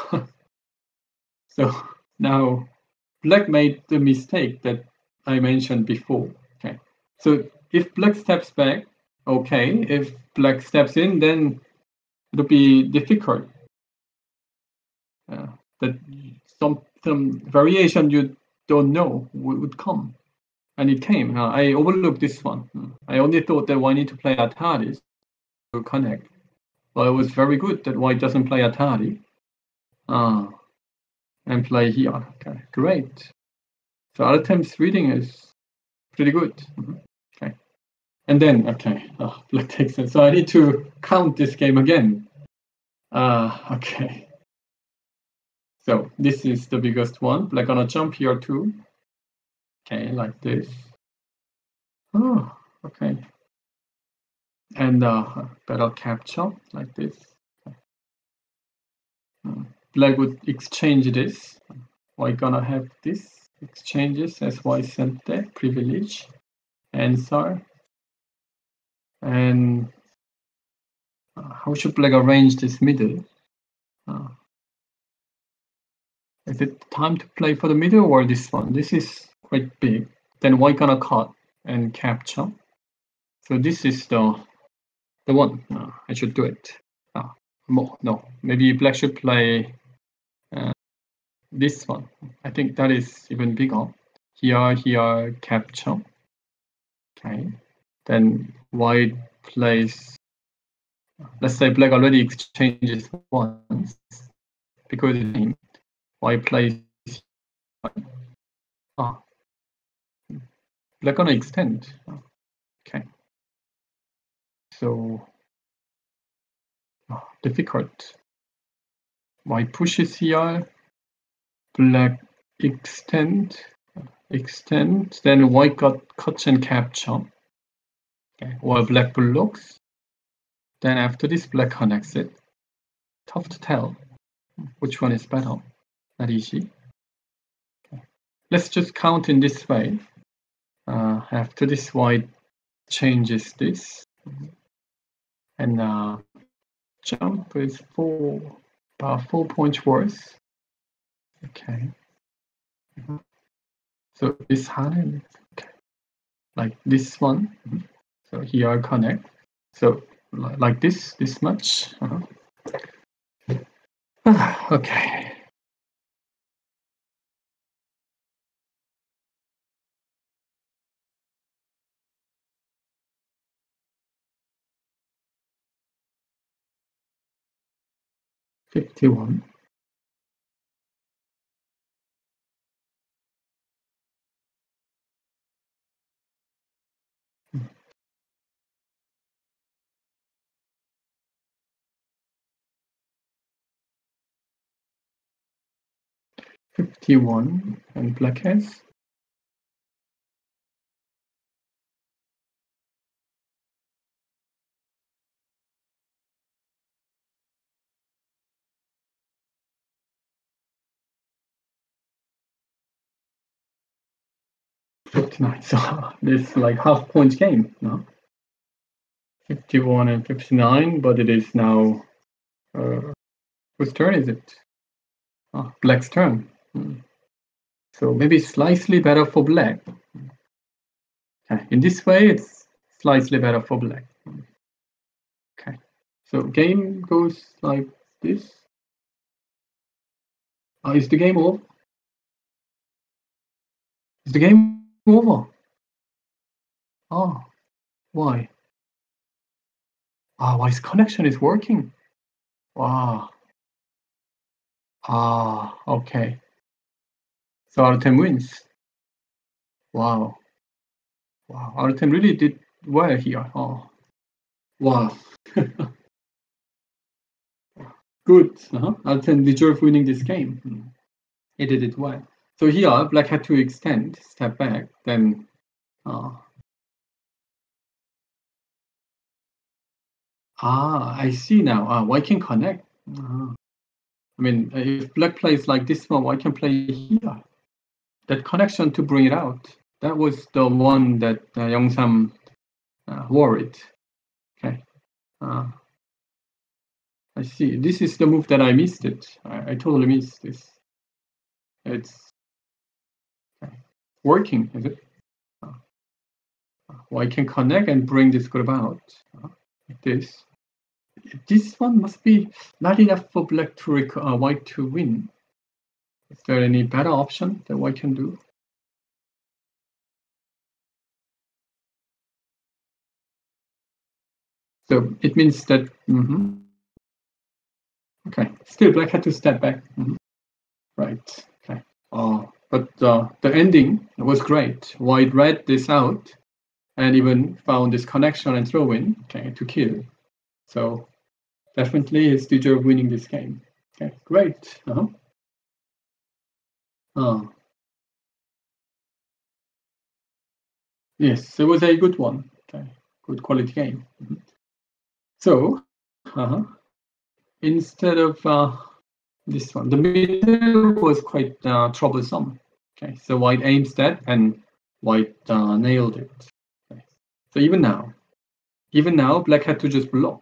S1: So now black made the mistake that I mentioned before. Okay. So if black steps back, okay. If black steps in, then it'll be difficult. That some variation you don't know would come. And it came. I overlooked this one. I only thought that white need to play Atari to connect. Well, it was very good that white doesn't play Atari. And play here. Okay, great. So Artem's reading is pretty good. Okay. And then, black takes it. So I need to count this game again. Okay. So this is the biggest one. Black gonna jump here too. Okay, like this. Oh, okay. And better capture like this. Okay. Black would exchange this. White gonna have this exchanges as white sent there. Privilege. Answer. And how should black arrange this middle? Is it time to play for the middle or this one? This is quite big. Then white gonna cut and capture. So this is the one. I should do it. No, maybe black should play this one. I think that is even bigger. Here, capture. Okay. Then white plays. Let's say black already exchanges once because white plays. Black gonna extend. Okay. So difficult. White pushes here. Black extend. Then white got cuts and capture. Okay. While black blocks. Then after this, black connects it. Tough to tell which one is better. Not easy. Okay. Let's just count in this way. After this, white changes this. And jump is about 4 points worse. Okay. So this hand, okay, like this one. So here connect. So like this much. Okay. $51. 51 and black has 59. So this like half point game, no? 51 and 59, but it is now whose turn is it? Black's turn. So maybe slightly better for black. Okay. In this way, it's slightly better for black. Okay. So game goes like this. Is the game over? Is the game over? Oh, why? Ah, why his connection is working? Wow. Ah, okay. So Artem wins. Wow. Wow. Artem really did well here. Oh, wow. Good. Artem deserved winning this game. He did it well. So here, black had to extend, step back, then. I see now. White can connect. I mean, if black plays like this one, white can play here. That connection to bring it out. That was the one that Yongsam worried. Okay. I see. This is the move that I missed it. I totally missed this. It's working, is it? White can connect and bring this group out. Like this. This one must be not enough for black to white to win. Is there any better option that white can do? So it means that. Okay, still black had to step back. Right. Okay. But the ending was great. White read this out and even found this connection and throw in, okay, to kill. So definitely he's deserve winning this game. Okay, great. Yes, it was a good one. Okay, good quality game. So instead of this one, the middle was quite troublesome. Okay, so white aims that and white nailed it. Okay. So even now, black had to just block.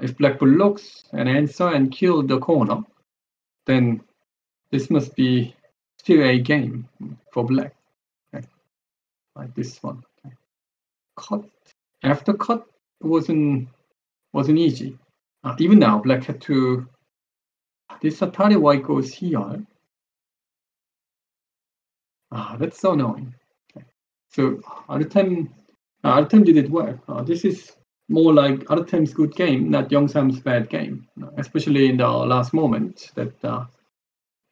S1: If black blocks an answer and kill the corner, then this must be still a game for black. Okay. Like this one. Okay. Cut. After cut wasn't easy. Even now, black had to. This Atari white goes here. That's so annoying. Okay. So Artem did it well. This is more like Artem's good game, not Yongsam's bad game, especially in the last moment that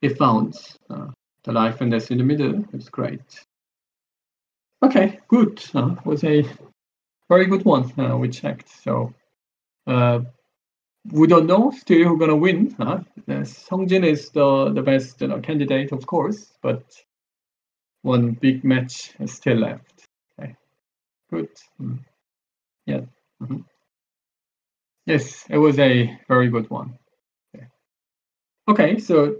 S1: he found the life and death in the middle. It's great. Okay, good. Was a very good one. We checked. So we don't know still who's gonna win. Songjin is the best candidate, of course, but one big match is still left. Okay, good. Yeah. Yes, it was a very good one. Okay, so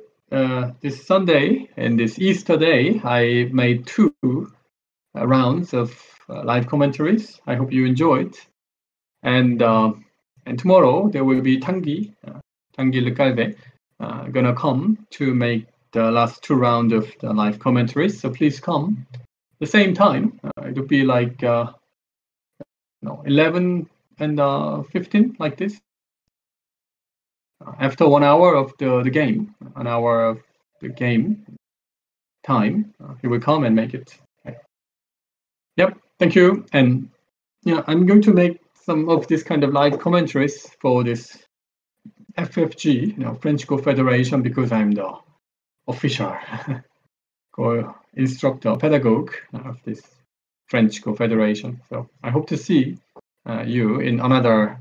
S1: this Sunday and this Easter day, I made 2 rounds of live commentaries. I hope you enjoyed. And tomorrow there will be Tangi Lecalve gonna come to make the last 2 rounds of the live commentaries. So please come. The same time, it will be like 11 and 15 like this. After 1 hour of the game, an hour of the game time, he will come and make it. Okay. Yep, thank you. And yeah, I'm going to make some of this kind of live commentaries for this FFG, French Go Federation, because I'm the official instructor, pedagogue of this French Go Federation. So I hope to see you in another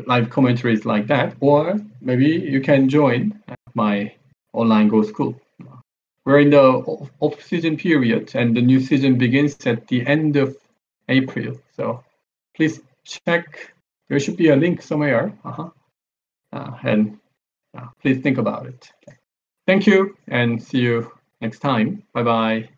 S1: live commentaries like that, or maybe you can join my online Go school. We're in the off-season period, and the new season begins at the end of April. So please check. There should be a link somewhere, and please think about it. Okay. Thank you, and see you next time. Bye bye.